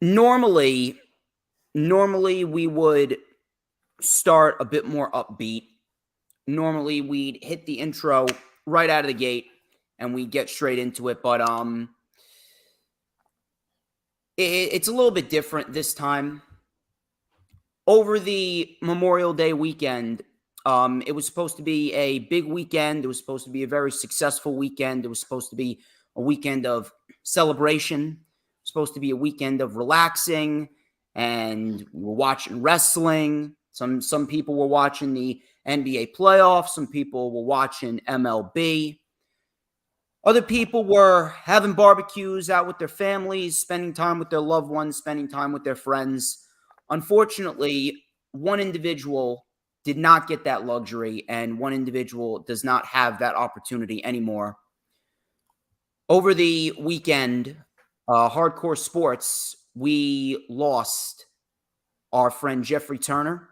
Normally, normally we would start a bit more upbeat. Normally we'd hit the intro right out of the gate and we get straight into it, but it's a little bit different this time. Over the Memorial Day weekend, it was supposed to be a big weekend. It was supposed to be a very successful weekend. It was supposed to be a weekend of celebration. It was supposed to be a weekend of relaxing, and we were watching wrestling. Some people were watching the NBA playoffs. Some people were watching MLB. Other people were having barbecues out with their families, spending time with their loved ones, spending time with their friends. Unfortunately, one individual did not get that luxury, and one individual does not have that opportunity anymore. Over the weekend, Hardcore Sports, we lost our friend Jeffrey Turner,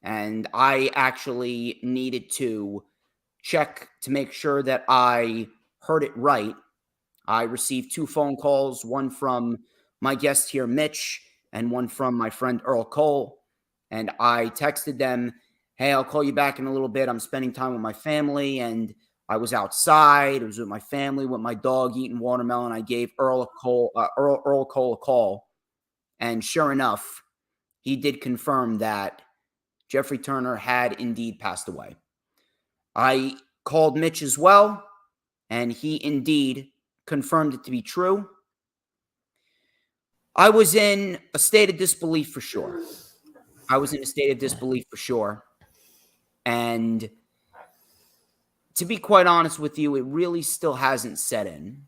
and I actually needed to check to make sure that I heard it right. I received 2 phone calls, one from my guest here, Mitch, and one from my friend Earl Cole. And I texted them, hey, I'll call you back in a little bit. I'm spending time with my family. And I was outside. I was with my family, with my dog, eating watermelon. I gave Earl Cole a call. And sure enough, he did confirm that Jeffrey Turner had indeed passed away. I called Mitch as well, and he indeed confirmed it to be true. I was in a state of disbelief for sure. And to be quite honest with you, it really still hasn't set in.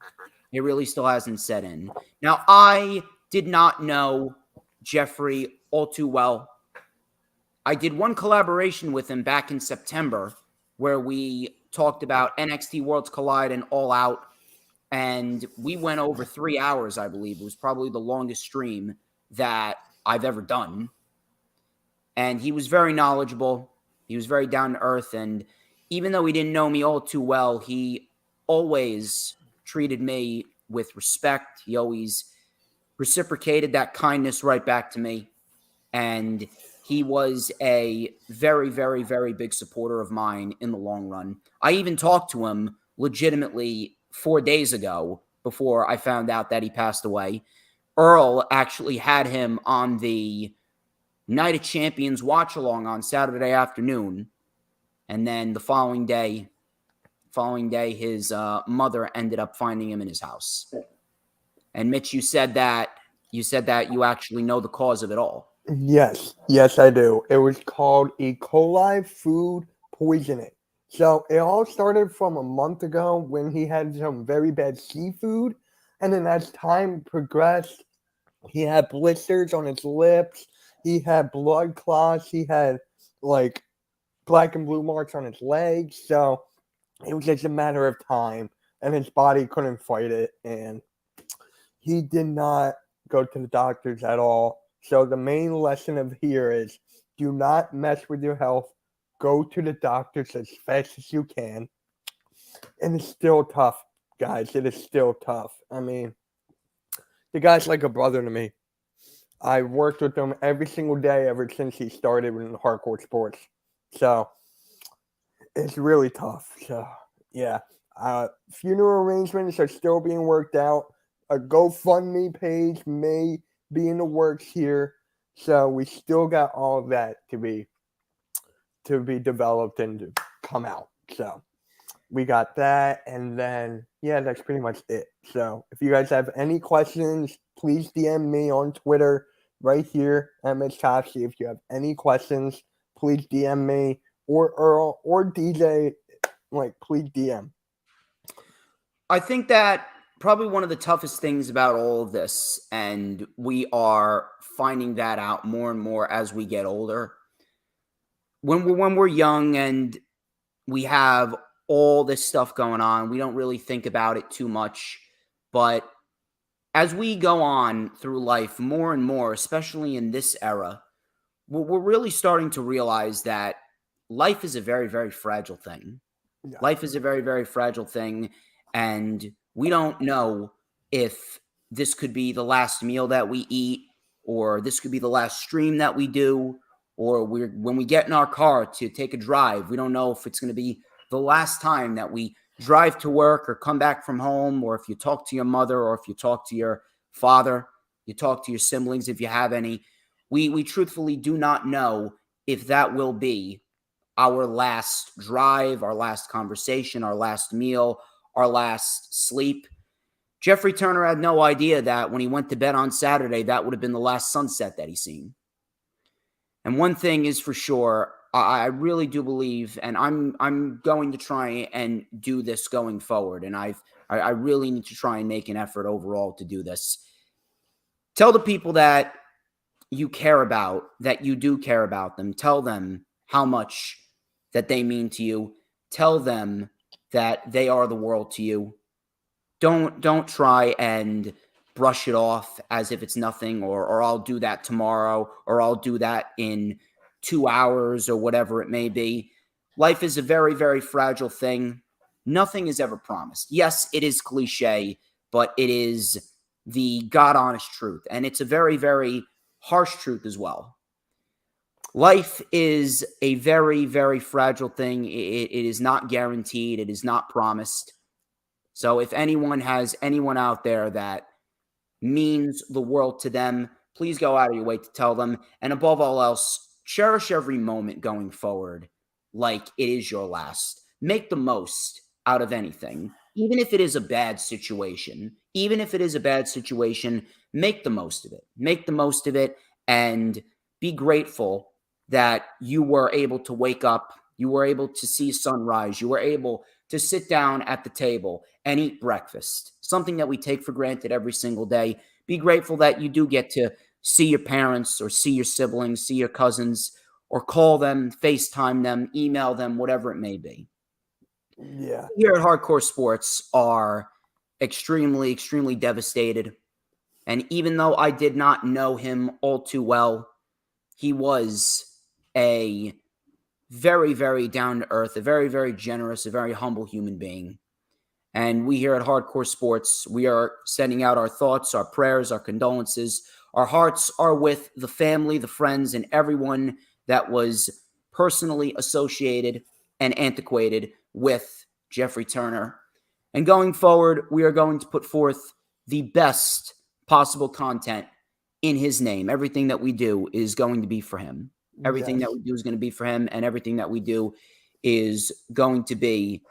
Now, I did not know Jeffrey all too well. I did one collaboration with him back in September where we talked about NXT Worlds Collide and All Out. And we went over 3 hours, I believe. It was probably the longest stream that I've ever done. And he was very knowledgeable. He was very down to earth. And even though he didn't know me all too well, he always treated me with respect. He always reciprocated that kindness right back to me. And he was a very, very, very big supporter of mine in the long run. I even talked to him legitimately 4 days ago before I found out that he passed away. Earl actually had him on the Night of Champions watch along on Saturday afternoon. And then the following day, his mother ended up finding him in his house. And Mitch, you said that you actually know the cause of it all. Yes, I do. It was called E. coli food poisoning. So it all started from a month ago when he had some very bad seafood. And then as time progressed, he had blisters on his lips. He had blood clots. He had like black and blue marks on his legs. So it was just a matter of time. And his body couldn't fight it. And he did not go to the doctors at all. So the main lesson of here is do not mess with your health. Go to the doctors as fast as you can. And it's still tough, guys. It is still tough. I mean, the guy's like a brother to me. I worked with him every single day ever since he started in hardcore sports. So it's really tough. So, yeah. Funeral arrangements are still being worked out. A GoFundMe page may be in the works here. So we still got all of that to be developed and to come out. So we got that, and then that's pretty much it. So if you guys have any questions, please DM me on Twitter right here at Mitch Kofsky. If you have any questions, please DM me or Earl or DJ. Please DM. I think that probably one of the toughest things about all of this, and we are finding that out more and more as we get older. When we're young and we have all this stuff going on, we don't really think about it too much. But as we go on through life more and more, especially in this era, we're really starting to realize that life is a very, very fragile thing. Life is a very, very fragile thing. And we don't know if this could be the last meal that we eat, or this could be the last stream that we do, or when we get in our car to take a drive, we don't know if it's going to be the last time that we drive to work or come back from home, or if you talk to your mother, or if you talk to your father, you talk to your siblings if you have any. We truthfully do not know if that will be our last drive, our last conversation, our last meal, our last sleep. Jeffrey Turner had no idea that when he went to bed on Saturday, that would have been the last sunset that he's seen. And one thing is for sure, I really do believe, and I'm going to try and do this going forward, and I really need to try and make an effort overall to do this. Tell the people that you care about, that you do care about them. Tell them how much that they mean to you. Tell them that they are the world to you. Don't try and brush it off as if it's nothing, or I'll do that tomorrow, or I'll do that in 2 hours, or whatever it may be. Life is a very, very fragile thing. Nothing is ever promised. Yes, it is cliche, but it is the God-honest truth. And it's a very, very harsh truth as well. Life is a very, very fragile thing. It is not guaranteed. It is not promised. So if anyone has anyone out there that means the world to them, please go out of your way to tell them. And above all else, cherish every moment going forward like it is your last. Make the most out of anything, even if it is a bad situation. Even if it is a bad situation, make the most of it. Make the most of it and be grateful that you were able to wake up, you were able to see sunrise, you were able to sit down at the table and eat breakfast, something that we take for granted every single day. Be grateful that you do get to see your parents, or see your siblings, see your cousins, or call them, FaceTime them, email them, whatever it may be. Yeah. Here at Hardcore Sports are extremely, extremely devastated. And even though I did not know him all too well, he was a very, very down-to-earth, a very, very generous, a very humble human being. And we here at Hardcore Sports, we are sending out our thoughts, our prayers, our condolences. Our hearts are with the family, the friends, and everyone that was personally associated and antiquated with Jeffrey Turner. And going forward, we are going to put forth the best possible content in his name. Everything that we do is going to be for him. Everything that we do is going to be for him, and everything that we do is going to be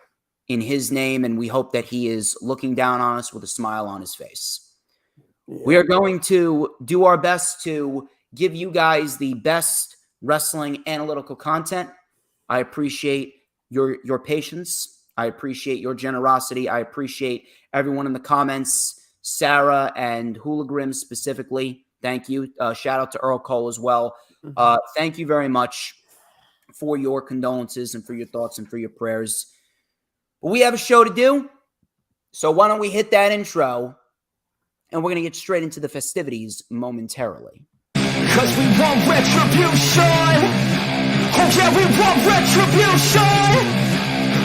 in his name, and we hope that he is looking down on us with a smile on his face. Yeah. We are going to do our best to give you guys the best wrestling analytical content. I appreciate your patience. I appreciate your generosity. I appreciate everyone in the comments, Sarah and Hula Grim specifically. Thank you. Shout out to Earl Cole as well. Thank you very much for your condolences and for your thoughts and for your prayers. But we have a show to do, so why don't we hit that intro, and we're going to get straight into the festivities momentarily. Because we want retribution. Oh yeah, we want retribution.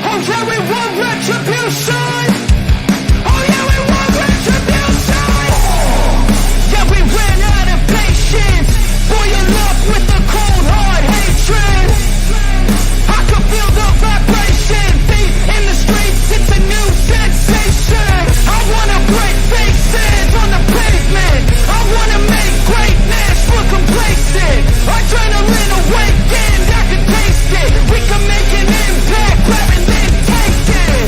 Oh yeah, we want retribution. Oh yeah, we want retribution. Yeah, we ran out of patience. Boil up with the cold hard hatred. I can feel the vibration. Feet in the streets, it's a new sensation. I wanna break faces on the pavement. I wanna make greatness look complacent. Adrenaline awakened, I can taste it. We can make an impact, grab and then take it.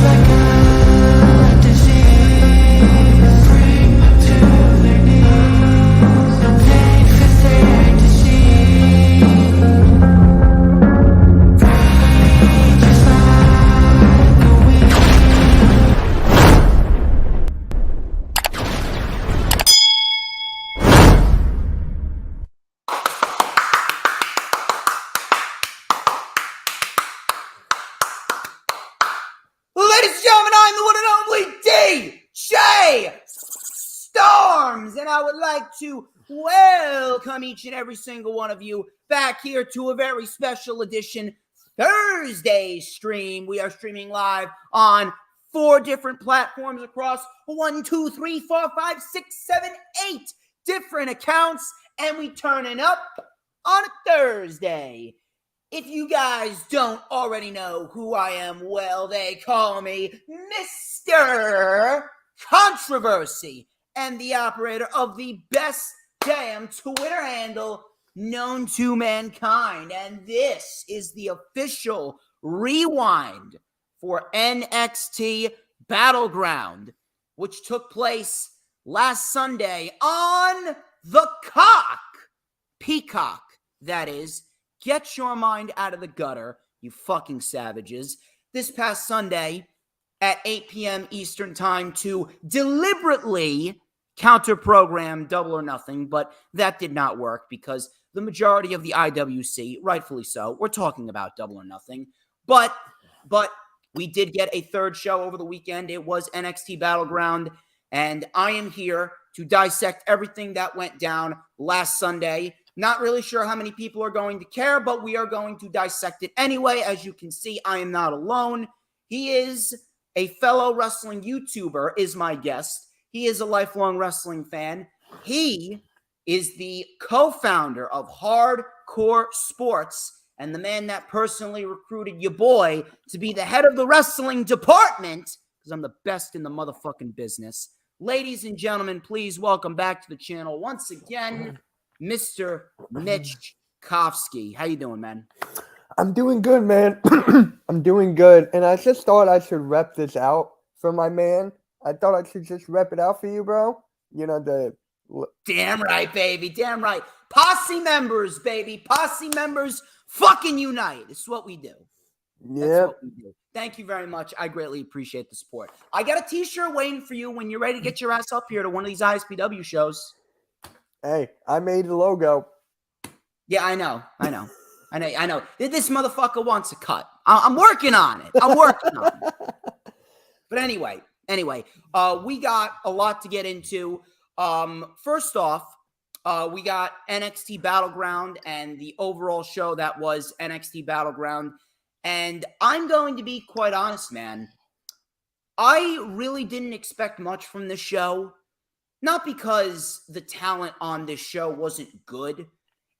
Like a disease, bring them to their knees. Pain for their disease. Just like a weed. Ladies and gentlemen, I'm the one and only DJ Storms, and I would like to welcome each and every single one of you back here to a very special edition Thursday stream. We are streaming live on 4 different platforms across 1, 2, 3, 4, 5, 6, 7, 8 different accounts, and we turning up on a Thursday. If you guys don't already know who I am, well, they call me Mr. Controversy and the operator of the best damn Twitter handle known to mankind. And this is the official rewind for NXT BattleGround, which took place last Sunday on the Peacock, that is. Get your mind out of the gutter, you fucking savages. This past Sunday at 8 p.m. Eastern Time to deliberately counter-program Double or Nothing, but that did not work because the majority of the IWC, rightfully so, we're talking about Double or Nothing. But we did get a third show over the weekend. It was NXT BattleGround, and I am here to dissect everything that went down last Sunday. Not really sure how many people are going to care, but we are going to dissect it anyway. As you can see, I am not alone. He is a fellow wrestling YouTuber, is my guest. He is a lifelong wrestling fan. He is the co-founder of Hardcore Sports and the man that personally recruited your boy to be the head of the wrestling department, because I'm the best in the motherfucking business. Ladies and gentlemen, please welcome back to the channel once again, Mr. Mitch Kofsky. How you doing, man? I'm doing good, man. I'm doing good. And I just thought I should rep this out for my man. I thought I should just rep it out for you, bro. You know, the... Damn right, baby. Damn right. Posse members, baby. Posse members fucking unite. It's what we do. Yeah. That's what we do. Thank you very much. I greatly appreciate the support. I got a t-shirt waiting for you when you're ready to get your ass up here to one of these ISPW shows. Hey, I made the logo. Yeah, I know. This motherfucker wants a cut. I'm working on it. But anyway, we got a lot to get into. First off, we got NXT BattleGround and the overall show that was NXT BattleGround. And I'm going to be quite honest, man. I really didn't expect much from this show. Not because the talent on this show wasn't good.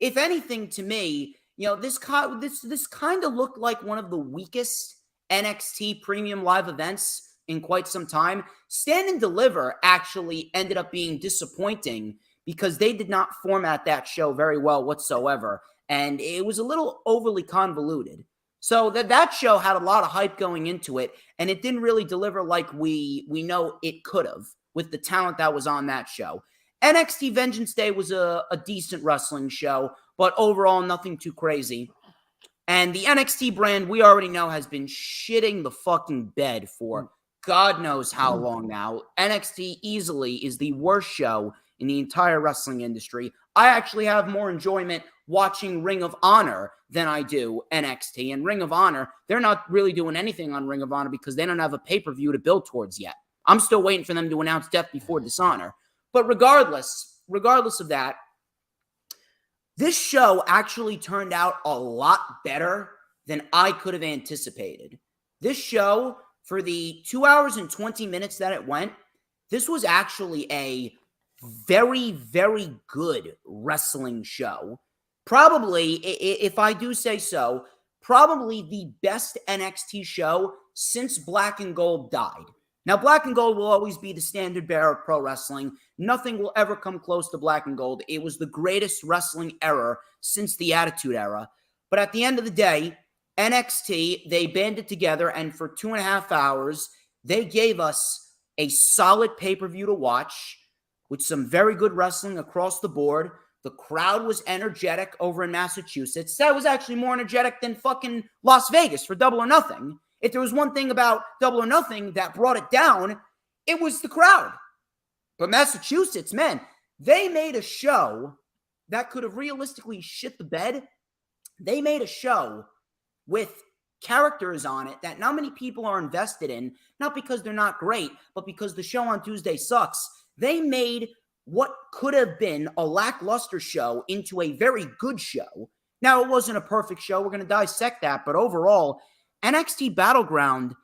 If anything, to me, you know, this kind of looked like one of the weakest NXT premium live events in quite some time. Stand and Deliver actually ended up being disappointing because they did not format that show very well whatsoever. And it was a little overly convoluted. So that show had a lot of hype going into it, and it didn't really deliver like we know it could have with the talent that was on that show. NXT Vengeance Day was a decent wrestling show, but overall nothing too crazy. And the NXT brand, we already know, has been shitting the fucking bed for God knows how long now. NXT easily is the worst show in the entire wrestling industry. I actually have more enjoyment watching Ring of Honor than I do NXT. And Ring of Honor, they're not really doing anything on Ring of Honor because they don't have a pay-per-view to build towards yet. I'm still waiting for them to announce Death Before Dishonor. But regardless of that, this show actually turned out a lot better than I could have anticipated. This show, for the 2 hours and 20 minutes that it went, this was actually a very, very good wrestling show. Probably, if I do say so, probably the best NXT show since Black and Gold died. Now, Black and Gold will always be the standard bearer of pro wrestling. Nothing will ever come close to Black and Gold. It was the greatest wrestling era since the Attitude Era. But at the end of the day, NXT, they banded together, and for 2.5 hours, they gave us a solid pay-per-view to watch with some very good wrestling across the board. The crowd was energetic over in Massachusetts. That was actually more energetic than fucking Las Vegas for Double or Nothing. If there was one thing about Double or Nothing that brought it down, it was the crowd. But Massachusetts, man, they made a show that could have realistically shit the bed. They made a show with characters on it that not many people are invested in, not because they're not great, but because the show on Tuesday sucks. They made what could have been a lackluster show into a very good show. Now, it wasn't a perfect show. We're going to dissect that. But overall, NXT BattleGround,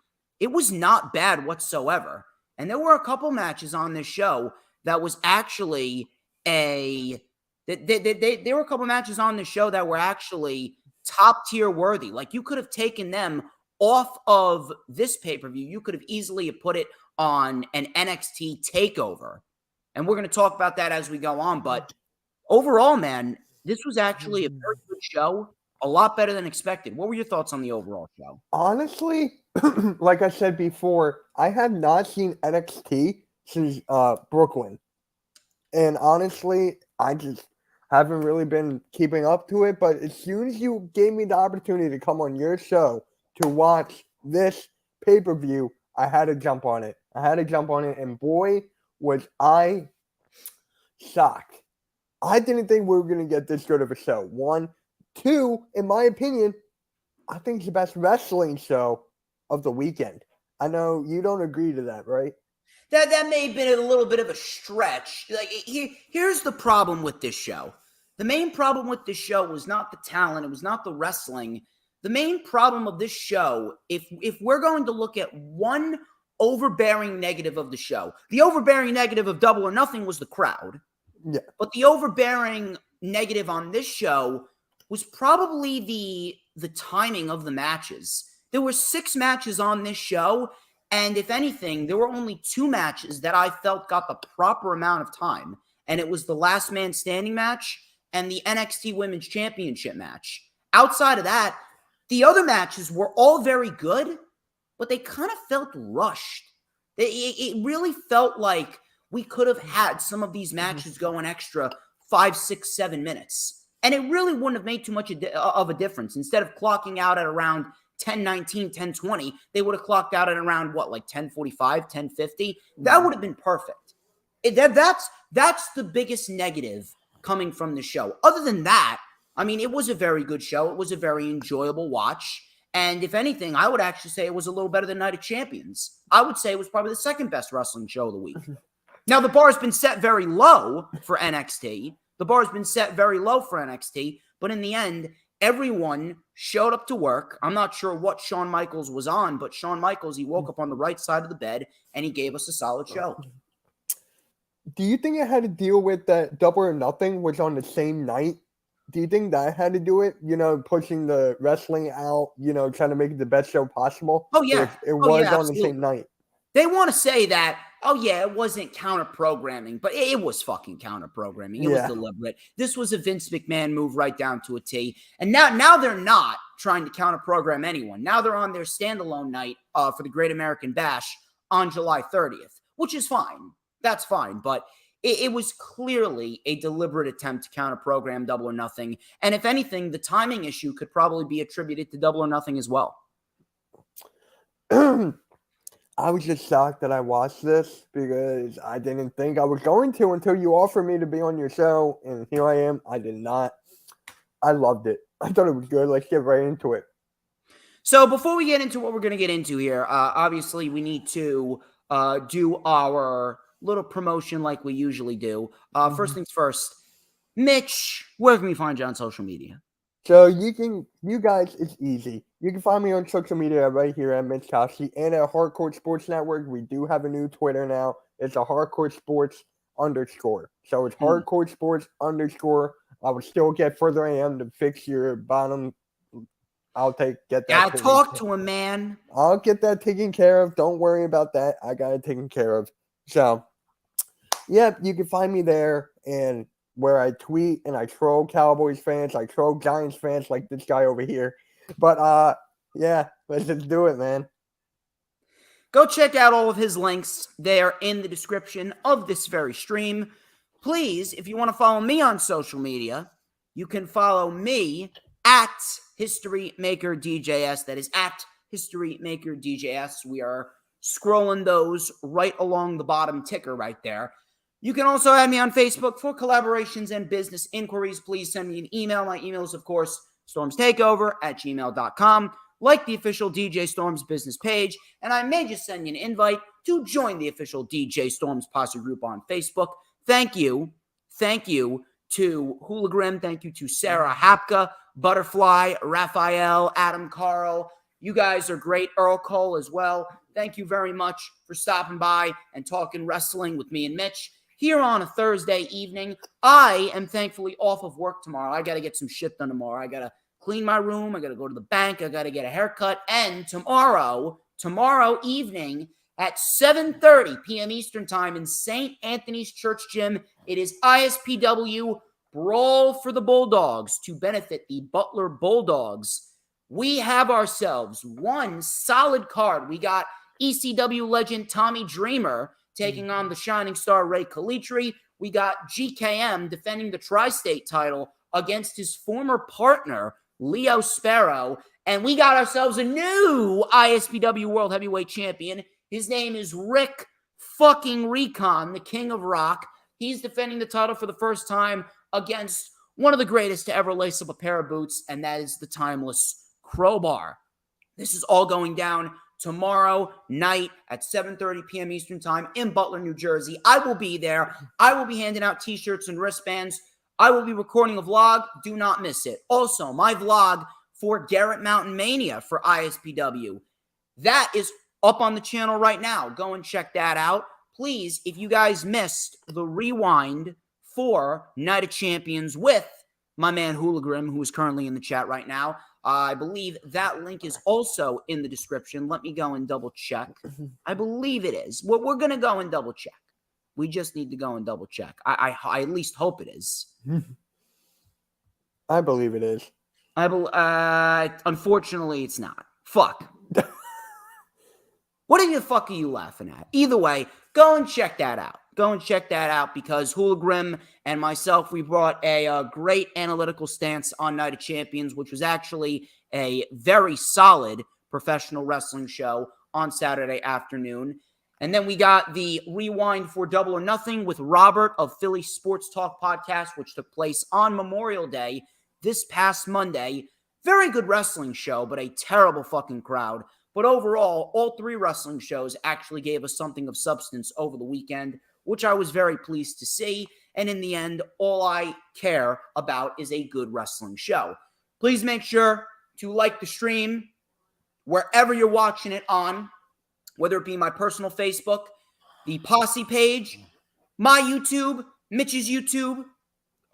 it was not bad whatsoever. And there were a couple matches on this show that was actually there were a couple matches on the show that were actually top tier worthy. Like, you could have taken them off of this pay-per-view. You could have easily put it on an NXT takeover. And we're going to talk about that as we go on. But overall, man, this was actually a very good show. A lot better than expected. What were your thoughts on the overall show? Honestly, like I said before, I have not seen NXT since Brooklyn. And honestly, I just haven't really been keeping up to it. But as soon as you gave me the opportunity to come on your show to watch this pay-per-view, I had to jump on it. And boy, was I shocked. I didn't think we were going to get this good of a show. 1. 2, in my opinion, I think it's the best wrestling show of the weekend. I know you don't agree to that, right? That may have been a little bit of a stretch. Like, here's the problem with this show. The main problem with this show was not the talent. It was not the wrestling. The main problem of this show, if we're going to look at one overbearing negative of the show, the overbearing negative of Double or Nothing was the crowd. Yeah. But the overbearing negative on this show was probably the timing of the matches. There were 6 matches on this show, and if anything, there were only 2 matches that I felt got the proper amount of time, and it was the Last Man Standing match and the NXT Women's Championship match. Outside of that, the other matches were all very good, but they kind of felt rushed. It really felt like we could have had some of these matches go an extra 5, 6, 7 minutes. And it really wouldn't have made too much of a difference. Instead of clocking out at around 10:19, 10:20, they would have clocked out at around, like 10:45, 10:50? That would have been perfect. That's the biggest negative coming from the show. Other than that, I mean, it was a very good show. It was a very enjoyable watch. And if anything, I would actually say it was a little better than Night of Champions. I would say it was probably the second best wrestling show of the week. Now, the bar has been set very low for NXT. But in the end, everyone showed up to work. I'm not sure what Shawn Michaels was on, but Shawn Michaels, he woke up on the right side of the bed, and he gave us a solid show. Do you think it had to deal with that Double or Nothing was on the same night? Do you think that had to do it? Pushing the wrestling out, trying to make it the best show possible? Oh, yeah. It was on absolutely. the same night. They want to say that, it wasn't counter-programming, but it was fucking counter-programming. It was deliberate. This was a Vince McMahon move right down to a T. And now they're not trying to counter-program anyone. Now they're on their standalone night for the Great American Bash on July 30th, which is fine. That's fine. But it was clearly a deliberate attempt to counter-program Double or Nothing. And if anything, the timing issue could probably be attributed to Double or Nothing as well. I was just shocked that I watched this because I didn't think I was going to until you offered me to be on your show. And here I am. I did not. I loved it. I thought it was good. Let's get right into it. So before we get into what we're going to get into here, obviously we need to do our little promotion like we usually do. First things first, Mitch, where can we find you on social media? So you guys, it's easy. You can find me on social media right here at Mitch Kofsky and at Hardcore Sports Network. We do have a new Twitter now. It's a Hardcore Sports _. So it's Hardcore Sports _ I will still get Further AM to fix your bottom. Get that. Yeah, talk to him, man. I'll get that taken care of. Don't worry about that. I got it taken care of. So, yeah, you can find me there and where I tweet and I troll Cowboys fans, I troll Giants fans like this guy over here. But, yeah, let's just do it, man. Go check out all of his links. They are in the description of this very stream. Please, if you want to follow me on social media, you can follow me at HistoryMakerDJS. That is at HistoryMakerDJS. We are scrolling those right along the bottom ticker right there. You can also add me on Facebook for collaborations and business inquiries. Please send me an email. My email is, of course, StormsTakeOver@gmail.com. Like the official DJ Storms business page, and I may just send you an invite to join the official DJ Storms Posse group on Facebook. Thank you to Hooligram. Thank you to Sarah Hapka, Butterfly, Raphael, Adam Carl. You guys are great. Earl Cole as well. thank you very much for stopping by and talking wrestling with me and Mitch here on a Thursday evening. I am thankfully off of work tomorrow. I got to get some shit done tomorrow. I got to clean my room. I got to go to the bank. I got to get a haircut. And tomorrow evening at 7:30 p.m. Eastern Time in St. Anthony's Church Gym, it is ISPW Brawl for the Bulldogs to benefit the Butler Bulldogs. We have ourselves one solid card. We got ECW legend Tommy Dreamer taking on the Shining Star Ray Kalitri. We got GKM defending the Tri-State title against his former partner, Leo Sparrow. And we got ourselves a new ISPW World Heavyweight Champion. His name is Rick fucking Recon, the King of Rock. He's defending the title for the first time against one of the greatest to ever lace up a pair of boots, and that is the timeless Crowbar. This is all going down tomorrow night at 7:30 p.m. Eastern Time in Butler, New Jersey. I will be there. I will be handing out t-shirts and wristbands. I will be recording a vlog. Do not miss it. Also, my vlog for Garrett Mountain Mania for ISPW. That is up on the channel right now. Go and check that out. Please, if you guys missed the rewind for Night of Champions with my man Hoolagrim, who is currently in the chat right now, I believe that link is also in the description. Let me go and double check. I believe it is. Well, we're going to go and double check. We just need to go and double check. I at least hope it is. I believe it is. Unfortunately, it's not. Fuck. What the fuck are you laughing at? Either way, go and check that out. Go and check that out because Hoolagrim and myself, we brought a great analytical stance on Night of Champions, which was actually a very solid professional wrestling show on Saturday afternoon. And then we got the rewind for Double or Nothing with Robert of Philly Sports Talk Podcast, which took place on Memorial Day this past Monday. Very good wrestling show, but a terrible fucking crowd. But overall, all three wrestling shows actually gave us something of substance over the weekend, which I was very pleased to see. And in the end, all I care about is a good wrestling show. Please make sure to like the stream wherever you're watching it on, whether it be my personal Facebook, the Posse page, my YouTube, Mitch's YouTube,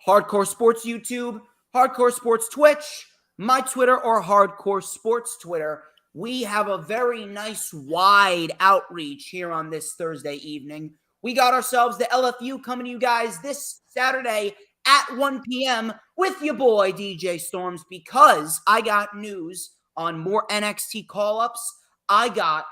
Hardcore Sports YouTube, Hardcore Sports Twitch, my Twitter, or Hardcore Sports Twitter. We have a very nice wide outreach here on this Thursday evening. We got ourselves the LFU coming to you guys this Saturday at 1 p.m. with your boy DJ Storms, because I got news on more NXT call-ups. I got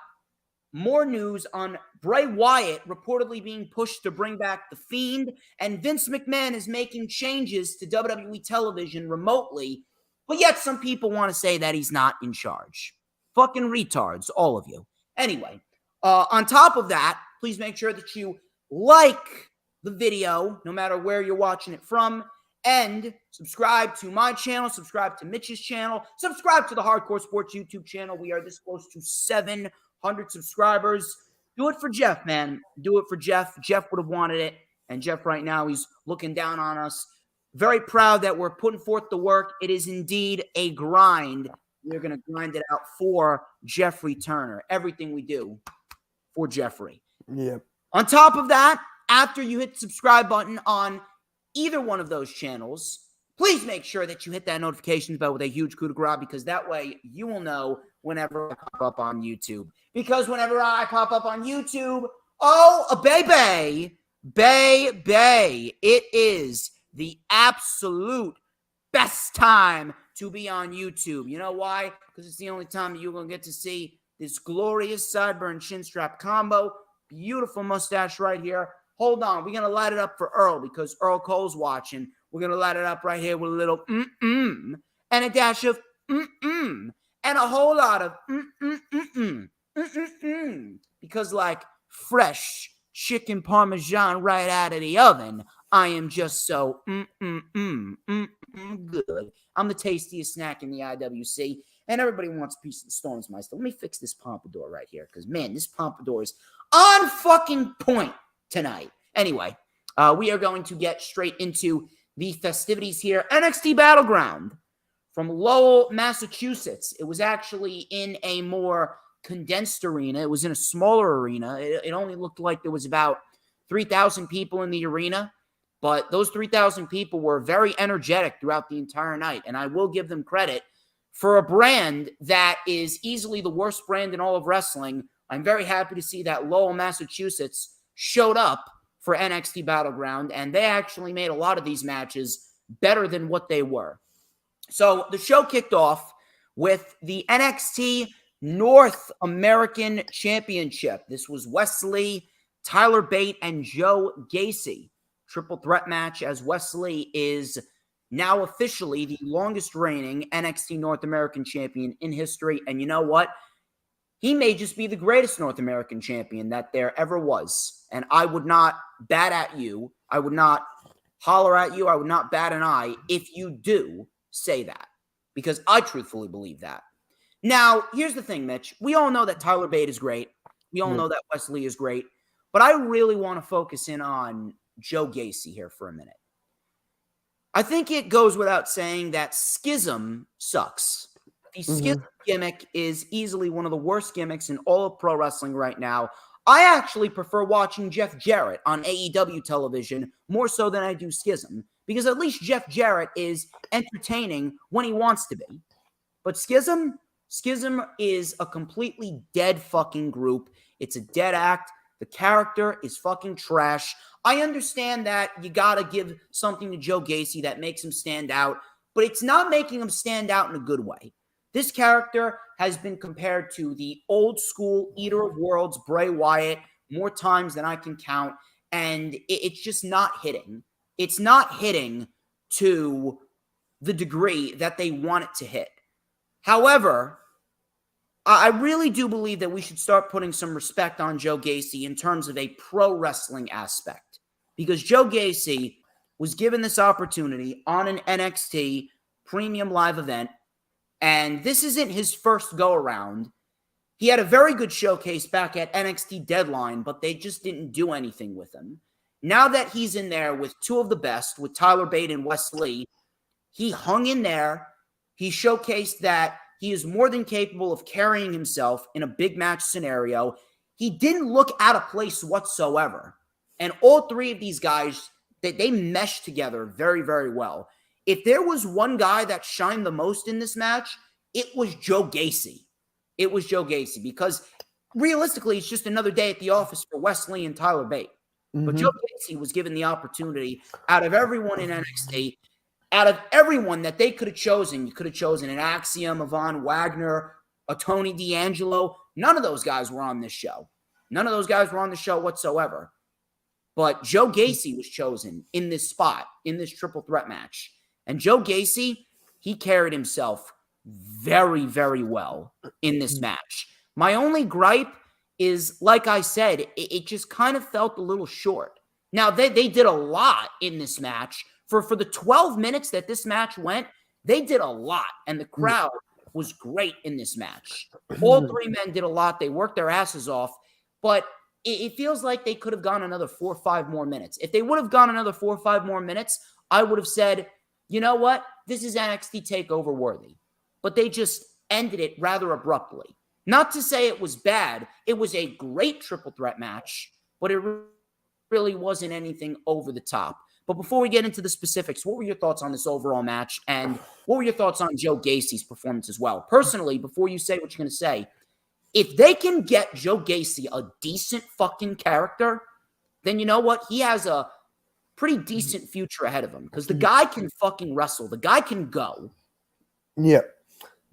more news on Bray Wyatt reportedly being pushed to bring back The Fiend, and Vince McMahon is making changes to WWE television remotely, but yet some people want to say that he's not in charge. Fucking retards, all of you. Anyway, on top of that, please make sure that you like the video, no matter where you're watching it from, and subscribe to my channel, subscribe to Mitch's channel, subscribe to the Hardcore Sports YouTube channel. We are this close to 700 subscribers. Do it for Jeff, man. Do it for Jeff. Jeff would have wanted it, and Jeff right now, he's looking down on us. Very proud that we're putting forth the work. It is indeed a grind. We're going to grind it out for Jeffrey Turner. Everything we do for Jeffrey. Yep. On top of that, after you hit the subscribe button on either one of those channels, please make sure that you hit that notifications bell with a huge coup de grace, because that way you will know whenever I pop up on YouTube. Because whenever I pop up on YouTube, oh, a baby, it is the absolute best time to be on YouTube. You know why? Because it's the only time that you're going to get to see this glorious sideburn chin strap combo. Beautiful mustache right here. Hold on. We're going to light it up for Earl, because Earl Cole's watching. We're going to light it up right here with a little and a dash of and a whole lot of because like fresh chicken parmesan right out of the oven, I am just so good. I'm the tastiest snack in the IWC, and everybody wants a piece of the Stormsmeister. Let me fix this pompadour right here, because, man, this pompadour is on fucking point tonight. Anyway, we are going to get straight into the festivities here. NXT BattleGround from Lowell, Massachusetts. It was actually in a more condensed arena. It was in a smaller arena. It only looked like there was about 3,000 people in the arena, but those 3,000 people were very energetic throughout the entire night, and I will give them credit for a brand that is easily the worst brand in all of wrestling. I'm very happy to see that Lowell, Massachusetts showed up for NXT BattleGround, and they actually made a lot of these matches better than what they were. So the show kicked off with the NXT North American Championship. This was Wesley, Tyler Bate, and Joe Gacy. Triple threat match, as Wesley is now officially the longest reigning NXT North American champion in history. And you know what? He may just be the greatest North American champion that there ever was. And I would not bat at you. I would not holler at you. I would not bat an eye if you do say that, because I truthfully believe that. Now, here's the thing, Mitch. We all know that Tyler Bate is great. We all know that Wesley is great. But I really want to focus in on Joe Gacy here for a minute. I think it goes without saying that Schism sucks. The Schism gimmick is easily one of the worst gimmicks in all of pro wrestling right now. I actually prefer watching Jeff Jarrett on AEW television more so than I do Schism, because at least Jeff Jarrett is entertaining when he wants to be. But Schism is a completely dead fucking group. It's a dead act. The character is fucking trash. I understand that you gotta give something to Joe Gacy that makes him stand out, but it's not making him stand out in a good way. This character has been compared to the old school Eater of Worlds, Bray Wyatt, more times than I can count, and it's just not hitting. It's not hitting to the degree that they want it to hit. However, I really do believe that we should start putting some respect on Joe Gacy in terms of a pro wrestling aspect, because Joe Gacy was given this opportunity on an NXT premium live event, and this isn't his first go around. He had a very good showcase back at NXT Deadline, but they just didn't do anything with him. Now that he's in there with two of the best, with Tyler Bate and Wesley, he hung in there. He showcased that he is more than capable of carrying himself in a big match scenario. He didn't look out of place whatsoever. And all three of these guys, they meshed together very, very well. If there was one guy that shined the most in this match, it was Joe Gacy. It was Joe Gacy, because realistically, it's just another day at the office for Wesley and Tyler Bate. But Joe Gacy was given the opportunity out of everyone in NXT, out of everyone that they could have chosen. You could have chosen an Axiom, a Von Wagner, a Tony D'Angelo. None of those guys were on this show. None of those guys were on the show whatsoever. But Joe Gacy was chosen in this spot, in this triple threat match. And Joe Gacy, he carried himself very, very well in this match. My only gripe is, like I said, it just kind of felt a little short. Now, they did a lot in this match. For the 12 minutes that this match went, they did a lot, and the crowd was great in this match. All three men did a lot. They worked their asses off, but it feels like they could have gone another 4 or 5 more minutes. If they would have gone another 4 or 5 more minutes, I would have said, you know what? This is NXT TakeOver worthy. But they just ended it rather abruptly. Not to say it was bad. It was a great triple threat match, but it really wasn't anything over the top. But before we get into the specifics, what were your thoughts on this overall match? And what were your thoughts on Joe Gacy's performance as well? Personally, before you say what you're going to say, if they can get Joe Gacy a decent fucking character, then you know what? He has a pretty decent future ahead of him, because the guy can fucking wrestle. The guy can go. Yeah.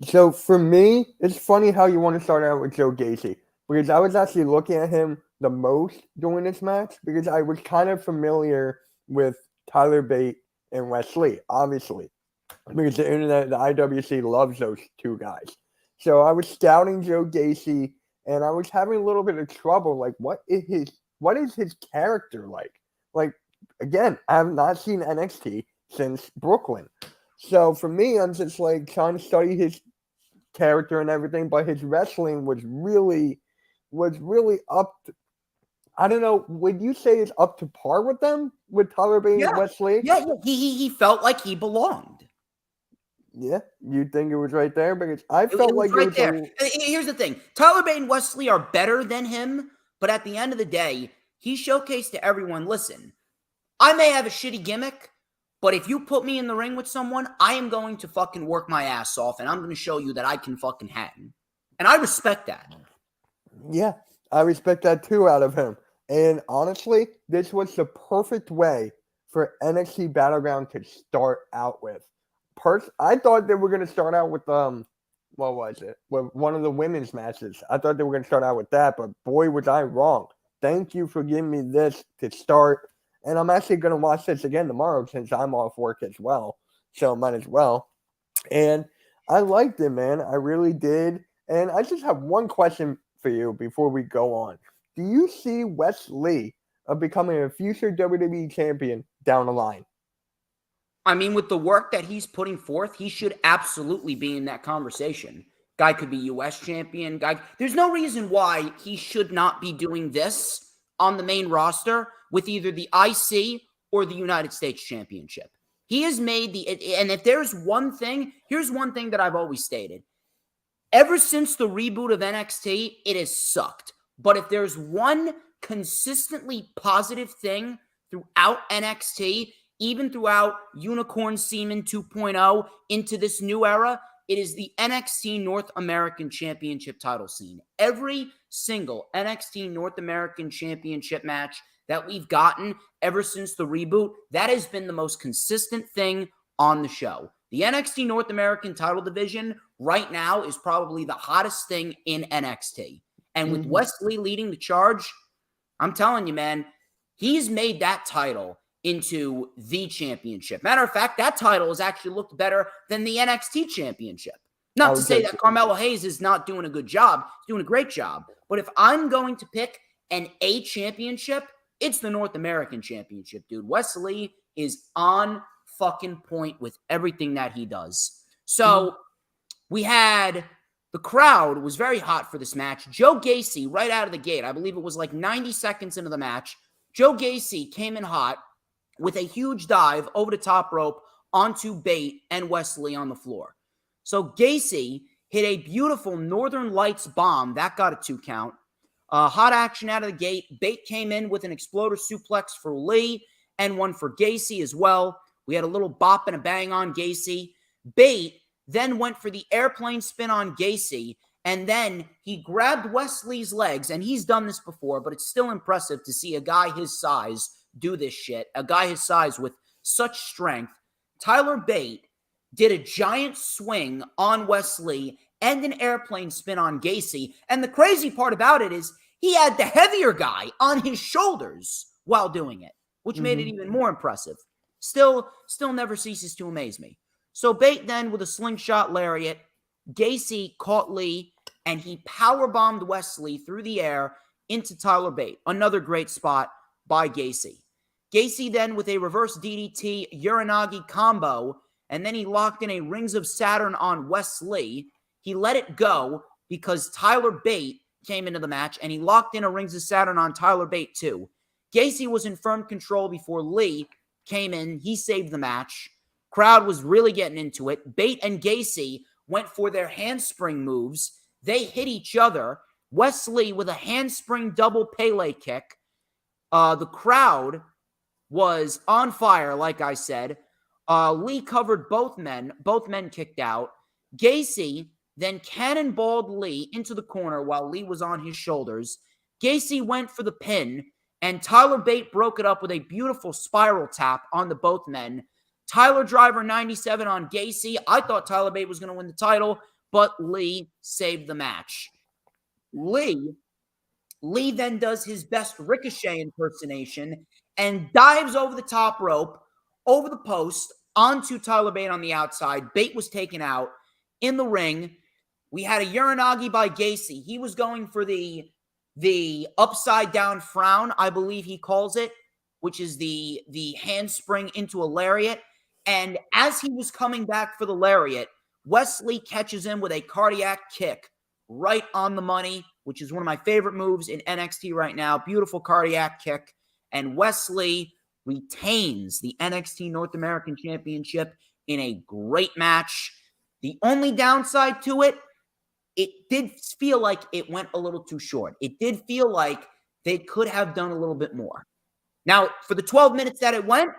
So for me, it's funny how you want to start out with Joe Gacy, because I was actually looking at him the most during this match, because I was kind of familiar with Tyler Bate and Wesley, obviously, because the internet, the IWC loves those two guys. So I was scouting Joe Gacy, and I was having a little bit of trouble. Like, what is his character like? Like, again, I have not seen NXT since Brooklyn. So for me, I'm just like trying to study his character and everything, but his wrestling was really up to, I don't know, would you say it's up to par with them, with Tyler Bate and Wesley? Yeah, he felt like he belonged. Yeah, you think it was right there? Because I It felt was like right it was there. Here's the thing. Tyler Bate and Wesley are better than him, but at the end of the day, he showcased to everyone, listen, I may have a shitty gimmick, but if you put me in the ring with someone, I am going to fucking work my ass off, and I'm going to show you that I can fucking hang. And I respect that. Yeah, I respect that too out of him. And honestly, this was the perfect way for NXT Battleground to start out with. I thought they were going to start out with what was it? With one of the women's matches. I thought they were going to start out with that, but boy, was I wrong. Thank you for giving me this to start. And I'm actually going to watch this again tomorrow since I'm off work as well. So might as well. And I liked it, man. I really did. And I just have one question for you before we go on. Do you see Wes Lee becoming a future WWE champion down the line? I mean, with the work that he's putting forth, he should absolutely be in that conversation. Guy could be U.S. champion. There's no reason why he should not be doing this on the main roster with either the IC or the United States Championship. He has made and if there's one thing, here's one thing that I've always stated. Ever since the reboot of NXT, it has sucked. But if there's one consistently positive thing throughout NXT, even throughout Unicorn Seaman 2.0 into this new era, it is the NXT North American Championship title scene. Every single NXT North American Championship match that we've gotten ever since the reboot, that has been the most consistent thing on the show. The NXT North American title division right now is probably the hottest thing in NXT. And with Wesley leading the charge, I'm telling you, man, he's made that title into the championship. Matter of fact, that title has actually looked better than the NXT championship. Not to say that Carmelo Hayes is not doing a good job. He's doing a great job. But if I'm going to pick an A championship, it's the North American Championship, dude. Wesley is on fucking point with everything that he does. So we had the crowd was very hot for this match. Joe Gacy, right out of the gate, I believe it was like 90 seconds into the match, Joe Gacy came in hot with a huge dive over the top rope onto Bate and Wesley on the floor. So Gacy hit a beautiful Northern Lights bomb. That got a 2 count. Hot action out of the gate. Bate came in with an exploder suplex for Lee and one for Gacy as well. We had a little bop and a bang on Gacy. Bate then went for the airplane spin on Gacy, and then he grabbed Wesley's legs, and he's done this before, but it's still impressive to see a guy his size do this shit, a guy his size with such strength. Tyler Bate did a giant swing on Wesley and an airplane spin on Gacy, and the crazy part about it is he had the heavier guy on his shoulders while doing it, which made it even more impressive. Still never ceases to amaze me. So Bate then with a slingshot lariat, Gacy caught Lee, and he powerbombed Wesley through the air into Tyler Bate. Another great spot by Gacy. Gacy then with a reverse DDT Uranagi combo, and then he locked in a Rings of Saturn on Wesley. He let it go because Tyler Bate came into the match, and he locked in a Rings of Saturn on Tyler Bate too. Gacy was in firm control before Lee came in. He saved the match. Crowd was really getting into it. Bate and Gacy went for their handspring moves. They hit each other. Wesley with a handspring double Pele kick. The crowd was on fire, like I said. Lee covered both men. Both men kicked out. Gacy then cannonballed Lee into the corner while Lee was on his shoulders. Gacy went for the pin, and Tyler Bate broke it up with a beautiful spiral tap on the both men. Tyler Driver 97 on Gacy. I thought Tyler Bate was going to win the title, but Lee saved the match. Lee then does his best Ricochet impersonation and dives over the top rope, over the post, onto Tyler Bate on the outside. Bate was taken out. In the ring, we had a Uranagi by Gacy. He was going for the upside down frown, I believe he calls it, which is the handspring into a lariat. And as he was coming back for the lariat, Wesley catches him with a cardiac kick right on the money, which is one of my favorite moves in NXT right now. Beautiful cardiac kick. And Wesley retains the NXT North American Championship in a great match. The only downside to it, it did feel like it went a little too short. It did feel like they could have done a little bit more. Now, for the 12 minutes that it went,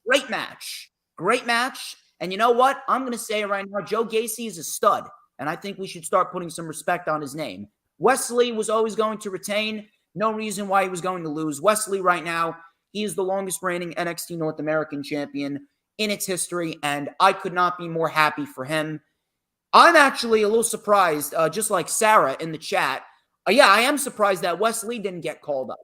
great match. Great match. And you know what? I'm going to say it right now. Joe Gacy is a stud, and I think we should start putting some respect on his name. Wesley was always going to retain. No reason why he was going to lose. Wesley right now, he is the longest reigning NXT North American champion in its history, and I could not be more happy for him. I'm actually a little surprised, just like Sarah in the chat. Yeah, I am surprised that Wesley didn't get called up.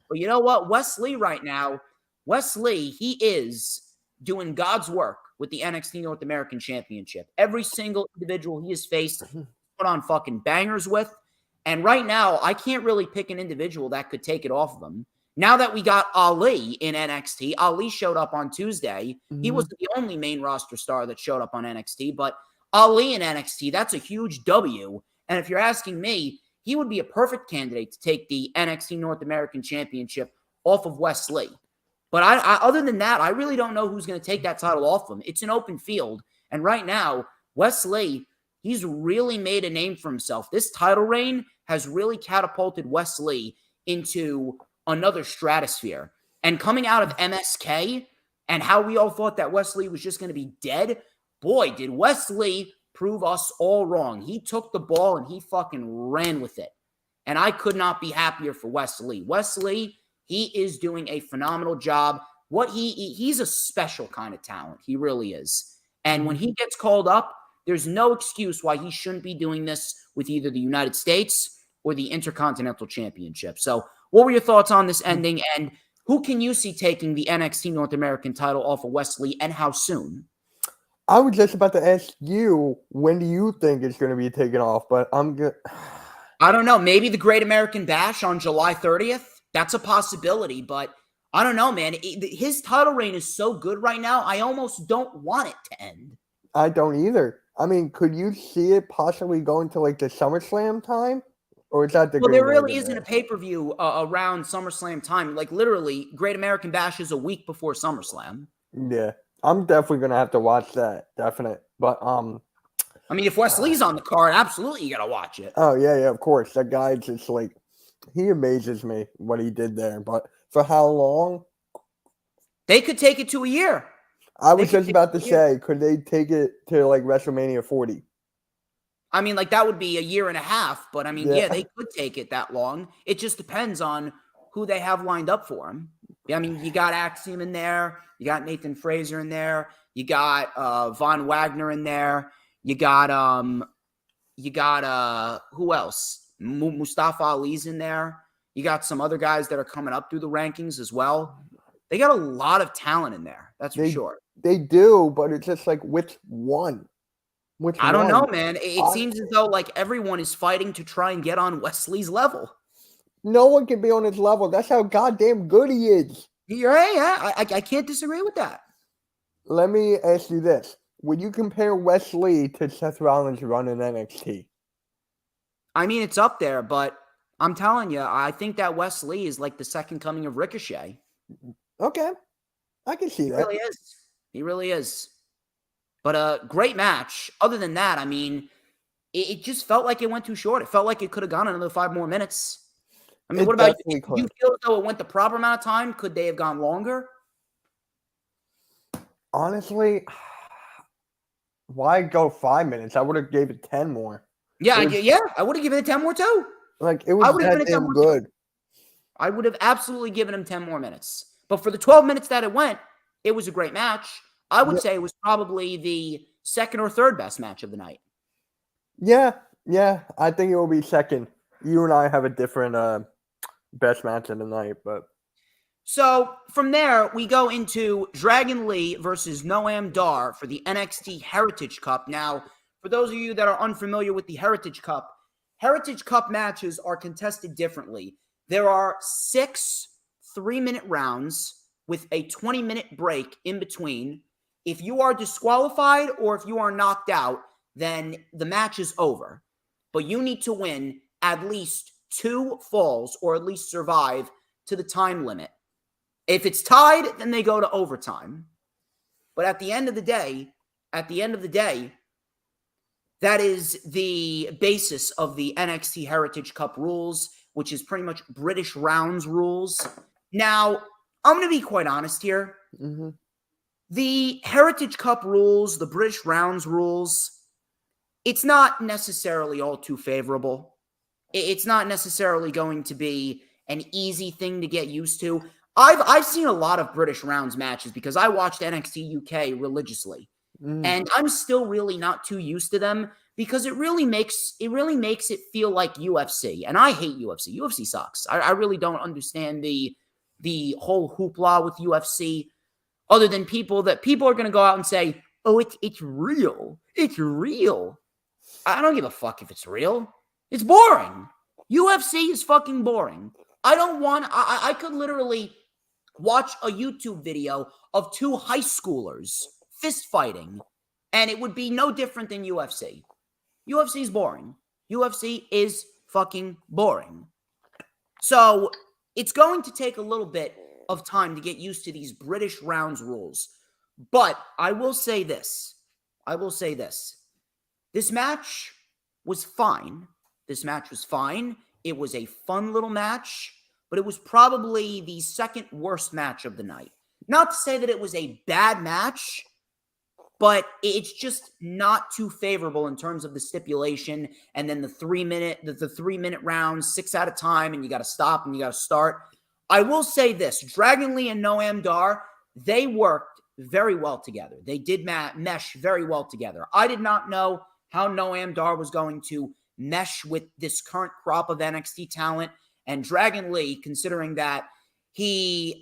But you know what? Wesley right now, he is doing God's work with the NXT North American Championship. Every single individual he has faced, put on fucking bangers with. And right now, I can't really pick an individual that could take it off of him. Now that we got Ali in NXT, Ali showed up on Tuesday. He wasn't the only main roster star that showed up on NXT, but Ali in NXT, that's a huge W. And if you're asking me, he would be a perfect candidate to take the NXT North American Championship off of Wesley. But I other than that, I really don't know who's going to take that title off him. It's an open field. And right now, Wesley, he's really made a name for himself. This title reign has really catapulted Wesley into another stratosphere. And coming out of MSK and how we all thought that Wesley was just going to be dead, boy, did Wesley prove us all wrong. He took the ball and he fucking ran with it. And I could not be happier for Wesley. Wesley, he is doing a phenomenal job. He's a special kind of talent. He really is. And when he gets called up, there's no excuse why he shouldn't be doing this with either the United States or the Intercontinental Championship. So what were your thoughts on this ending? And who can you see taking the NXT North American title off of Wesley, and how soon? I was just about to ask you, when do you think it's going to be taken off? But I'm good. I don't know. Maybe the Great American Bash on July 30th. That's a possibility, but I don't know, man. His title reign is so good right now, I almost don't want it to end. I don't either. I mean, could you see it possibly going to like the SummerSlam time? Or is that the Well, there really isn't a pay-per-view around SummerSlam time. Like, literally, Great American Bash is a week before SummerSlam. Yeah. I'm definitely going to have to watch that. Definite. But, I mean, if Wesley's on the card, absolutely you got to watch it. Oh, yeah, of course. That guy just like, he amazes me what he did there. But for how long? They could take it to a year. I was just about to say, could they take it to like WrestleMania 40? I mean, like, that would be a year and a half. But, I mean, yeah, they could take it that long. It just depends on who they have lined up for him. Yeah, I mean, you got Axiom in there. You got Nathan Fraser in there. You got Von Wagner in there. You got who else? Mustafa Ali's in there. You got some other guys that are coming up through the rankings as well. They got a lot of talent in there. That's for sure. They do, but it's just like which one? I don't know, man. It seems as though like everyone is fighting to try and get on Wesley's level. No one can be on his level. That's how goddamn good he is. You're right. Yeah, I can't disagree with that. Let me ask you this. Would you compare Wesley to Seth Rollins' run in NXT? I mean, it's up there, but I'm telling you, I think that Wesley is like the second coming of Ricochet. Okay. I can see that. He really is. He really is. But a great match. Other than that, I mean, it just felt like it went too short. It felt like it could have gone another 5 more minutes. I mean, what about you? Do you feel as though it went the proper amount of time? Could they have gone longer? Honestly, why go 5 minutes? I would have gave it 10 more. Yeah, I would have given it 10 more too. Like, it was that damn good. I would have absolutely given him 10 more minutes. But for the 12 minutes that it went, it was a great match. I would say it was probably the second or third best match of the night. Yeah. I think it will be second. You and I have a different best match of the night, but so from there we go into Dragon Lee versus Noam Dar for the NXT Heritage Cup. Now, for those of you that are unfamiliar with the Heritage Cup matches are contested differently. There are 6 3-minute rounds with a 20-minute break in between. If you are disqualified or if you are knocked out, then the match is over. But you need to win at least 2 falls or at least survive to the time limit. If it's tied, then they go to overtime. But at the end of the day, That is the basis of the NXT Heritage Cup rules, which is pretty much British rounds rules. Now, I'm going to be quite honest here. Mm-hmm. The Heritage Cup rules, the British rounds rules, it's not necessarily all too favorable. It's not necessarily going to be an easy thing to get used to. I've seen a lot of British rounds matches because I watched NXT UK religiously. And I'm still really not too used to them because it really makes it feel like UFC. And I hate UFC. UFC sucks. I really don't understand the whole hoopla with UFC, other than people are going to go out and say, oh, it's real. It's real. I don't give a fuck if it's real. It's boring. UFC is fucking boring. I could literally watch a YouTube video of two high schoolers fist fighting, and it would be no different than UFC. UFC is boring. UFC is fucking boring. So it's going to take a little bit of time to get used to these British rounds rules. But I will say this. This match was fine. It was a fun little match, but it was probably the second worst match of the night. Not to say that it was a bad match, but it's just not too favorable in terms of the stipulation. And then the 3-minute rounds, 6 at a time, and you got to stop and you got to start. I will say this: Dragon Lee and Noam Dar, they worked very well together. They did mesh very well together. I did not know how Noam Dar was going to mesh with this current crop of NXT talent. And Dragon Lee, considering that he's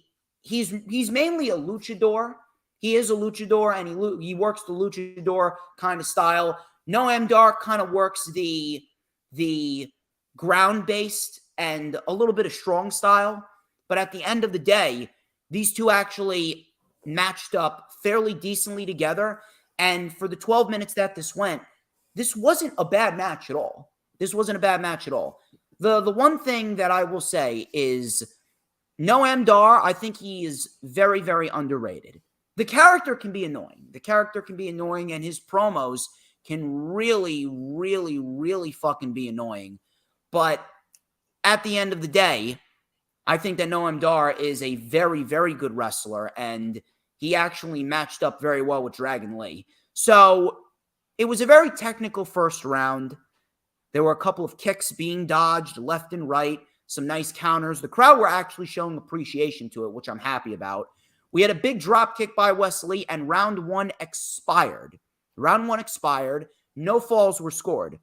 mainly a luchador. He is a luchador, and he works the luchador kind of style. Noam Dar kind of works the ground-based and a little bit of strong style. But at the end of the day, these two actually matched up fairly decently together. And for the 12 minutes that this went, this wasn't a bad match at all. The one thing that I will say is Noam Dar, I think he is very, very underrated. The character can be annoying. And his promos can really, really, really fucking be annoying. But at the end of the day, I think that Noam Dar is a very, very good wrestler, and he actually matched up very well with Dragon Lee. So it was a very technical first round. There were a couple of kicks being dodged left and right, some nice counters. The crowd were actually showing appreciation to it, which I'm happy about. We had a big drop kick by Wesley, and round one expired. No falls were scored.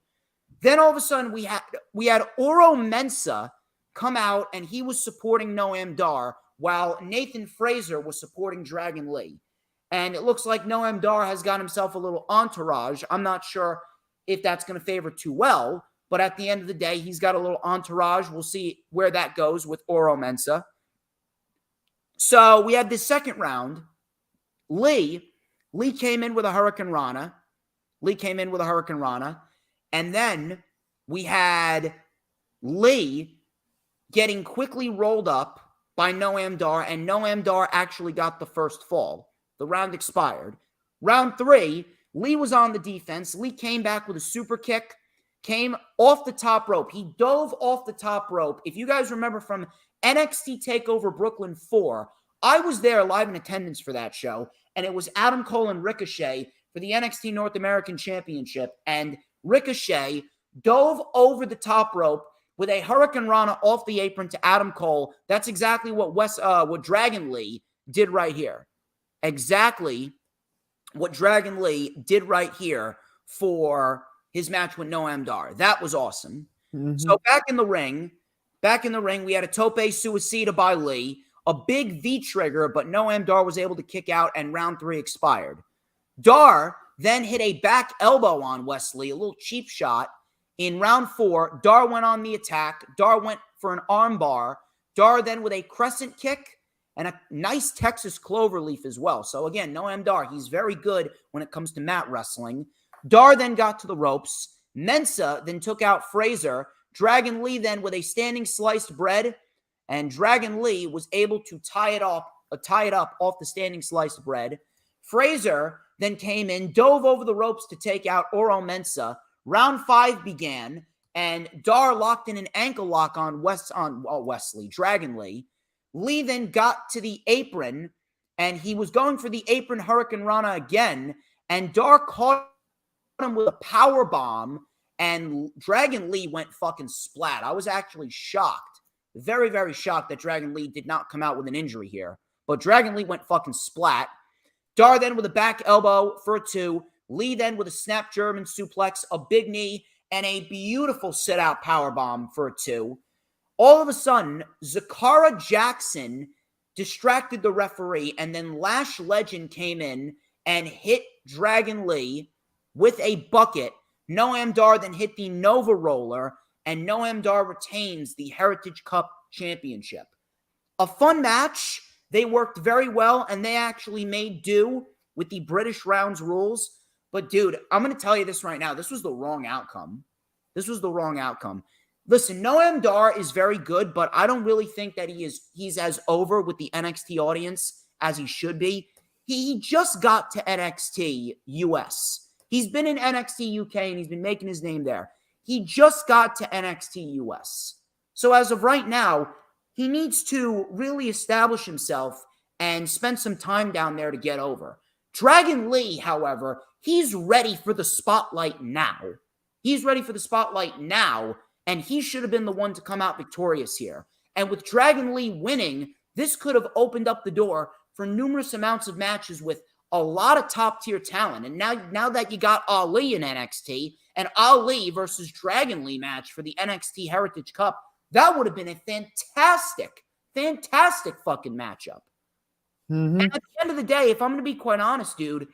Then all of a sudden, we had Oro Mensah come out, and he was supporting Noam Dar, while Nathan Fraser was supporting Dragon Lee. And it looks like Noam Dar has got himself a little entourage. I'm not sure if that's going to favor too well, but at the end of the day, he's got a little entourage. We'll see where that goes with Oro Mensah. So we had this second round. Lee came in with a Hurricane Rana. And then we had Lee getting quickly rolled up by Noam Dar, and Noam Dar actually got the first fall. The round expired. Round 3, Lee was on the defense. Lee came back with a super kick, came off the top rope. He dove off the top rope. If you guys remember from NXT TakeOver Brooklyn 4, I was there live in attendance for that show, and it was Adam Cole and Ricochet for the NXT North American Championship, and Ricochet dove over the top rope with a Hurricane Rana off the apron to Adam Cole. That's exactly what Dragon Lee did right here. Exactly what Dragon Lee did right here for his match with Noam Dar. That was awesome. Mm-hmm. So back in the ring, we had a tope suicida by Lee, a big V-trigger, but Noam Dar was able to kick out, and round 3 expired. Dar then hit a back elbow on Wesley, a little cheap shot. In round 4, Dar went on the attack. Dar went for an arm bar. Dar then with a crescent kick and a nice Texas cloverleaf as well. So again, Noam Dar, he's very good when it comes to mat wrestling. Dar then got to the ropes. Mensah then took out Fraser. Dragon Lee then with a standing sliced bread, and Dragon Lee was able to tie it up off the standing sliced bread. Fraser then came in, dove over the ropes to take out Oro Mensah. Round 5 began, and Dar locked in an ankle lock on Wesley, Dragon Lee. Lee then got to the apron, and he was going for the apron Hurricane Rana again, and Dar caught him with a power bomb, and Dragon Lee went fucking splat. I was actually shocked. Very, very shocked that Dragon Lee did not come out with an injury here. But Dragon Lee went fucking splat. Dar then with a back elbow for a 2. Lee then with a snap German suplex, a big knee, and a beautiful sit-out powerbomb for a 2. All of a sudden, Zakara Jackson distracted the referee, and then Lash Legend came in and hit Dragon Lee with a bucket. Noam Dar then hit the Nova Roller, and Noam Dar retains the Heritage Cup Championship. A fun match. They worked very well, and they actually made do with the British rounds rules. But, dude, I'm going to tell you this right now. This was the wrong outcome. This was the wrong outcome. Listen, Noam Dar is very good, but I don't really think that he's as over with the NXT audience as he should be. He just got to NXT US. He's been in NXT UK, and he's been making his name there. He just got to NXT US. So as of right now, he needs to really establish himself and spend some time down there to get over. Dragon Lee, however, he's ready for the spotlight now. He's ready for the spotlight now, and he should have been the one to come out victorious here. And with Dragon Lee winning, this could have opened up the door for numerous amounts of matches with a lot of top-tier talent. And now that you got Ali in NXT, and Ali versus Dragon Lee match for the NXT Heritage Cup, that would have been a fantastic, fantastic fucking matchup. Mm-hmm. And at the end of the day, if I'm going to be quite honest, dude,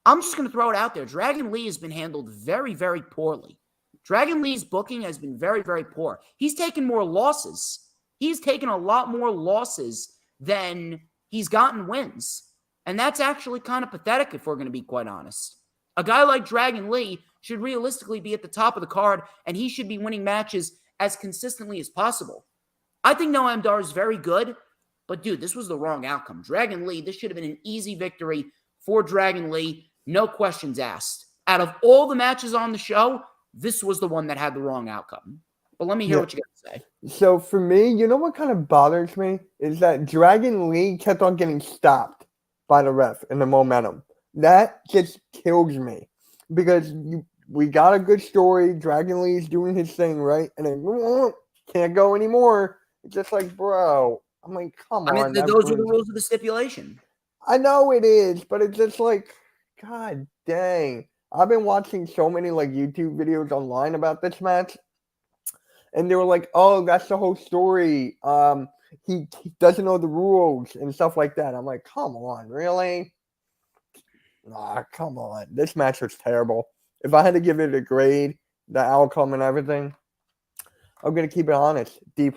I'm just going to throw it out there. Dragon Lee has been handled very, very poorly. Dragon Lee's booking has been very, very poor. He's taken more losses. He's taken a lot more losses than he's gotten wins. And that's actually kind of pathetic if we're going to be quite honest. A guy like Dragon Lee should realistically be at the top of the card, and he should be winning matches as consistently as possible. I think Noam Dar is very good, but dude, this was the wrong outcome. Dragon Lee, this should have been an easy victory for Dragon Lee. No questions asked. Out of all the matches on the show, this was the one that had the wrong outcome. But let me hear what you got to say. So for me, you know what kind of bothers me is that Dragon Lee kept on getting stopped by the ref in the momentum. That just kills me because we got a good story. Dragon Lee's doing his thing, right? And then can't go anymore. It's just like, bro, I'm like, come on. Those are the rules of the stipulation. I know it is, but it's just like, God dang. I've been watching so many like YouTube videos online about this match, and they were like, oh, that's the whole story. He doesn't know the rules and stuff like that. I'm like, come on, really? Nah, come on. This match was terrible. If I had to give it a grade, the outcome and everything, I'm gonna keep it honest. D+.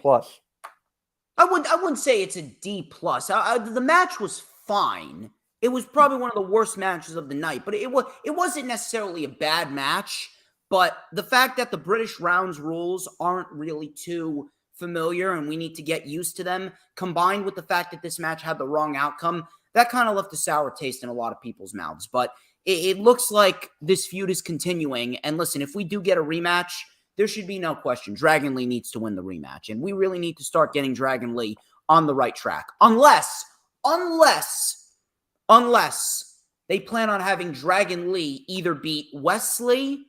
I wouldn't say it's a D+. The match was fine. It was probably one of the worst matches of the night, but it wasn't necessarily a bad match. But the fact that the British rounds rules aren't really too familiar and we need to get used to them, combined with the fact that this match had the wrong outcome, that kind of left a sour taste in a lot of people's mouths. But it looks like this feud is continuing. And listen, if we do get a rematch, there should be no question. Dragon Lee needs to win the rematch. And we really need to start getting Dragon Lee on the right track. Unless they plan on having Dragon Lee either beat Wesley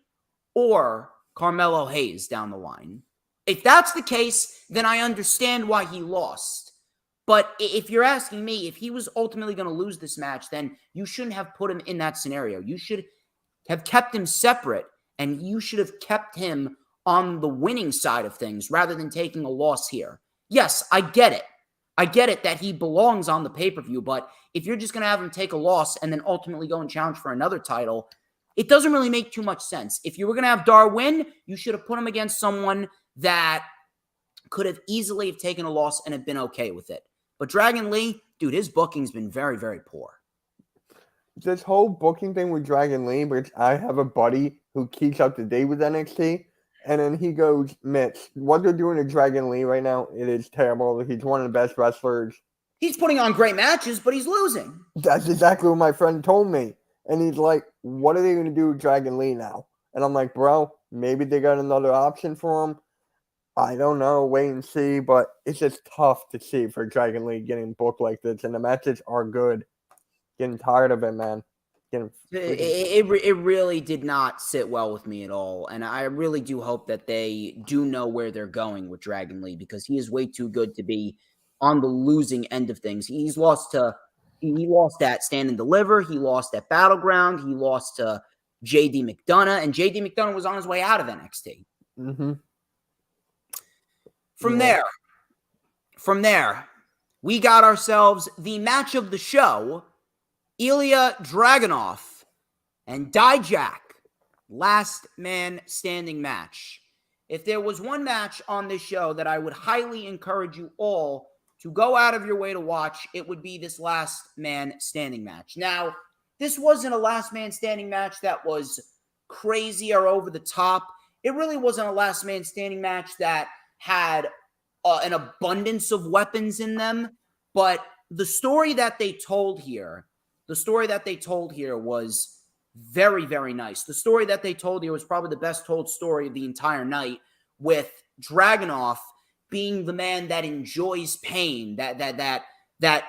or Carmelo Hayes down the line. If that's the case, then I understand why he lost. But if you're asking me, if he was ultimately going to lose this match, then you shouldn't have put him in that scenario. You should have kept him separate, and you should have kept him on the winning side of things rather than taking a loss here. Yes, I get it. I get it that he belongs on the pay-per-view, but if you're just going to have him take a loss and then ultimately go and challenge for another title, it doesn't really make too much sense. If you were going to have Dar win, you should have put him against someone that could have easily have taken a loss and have been okay with it. But Dragon Lee, dude, his booking's been very, very poor. This whole booking thing with Dragon Lee, which I have a buddy who keeps up to date with NXT, and then he goes, Mitch, what they're doing to Dragon Lee right now, it is terrible. He's one of the best wrestlers. He's putting on great matches, but he's losing. That's exactly what my friend told me. And he's like, what are they going to do with Dragon Lee now? And I'm like, bro, Maybe they got another option for him. I don't know. Wait and see. But it's just tough to see for Dragon Lee getting booked like this. And the matches are good. Getting tired of it, man. It really did not sit well with me at all. And I really do hope that they do know where they're going with Dragon Lee, because he is way too good to be on the losing end of things. He lost at Stand and Deliver. He lost at BattleGround. He lost to JD McDonough. And JD McDonough was on his way out of NXT. Mm-hmm. From there, we got ourselves the match of the show. Ilya Dragunov and Dijak, last man standing match. If there was one match on this show that I would highly encourage you all to go out of your way to watch, it would be this last man standing match. Now, this wasn't a last man standing match that was crazy or over the top. It really wasn't a last man standing match that had an abundance of weapons in them, but the story that they told here was very, very nice. The story that they told here was probably the best told story of the entire night, with Dragunov being the man that enjoys pain, that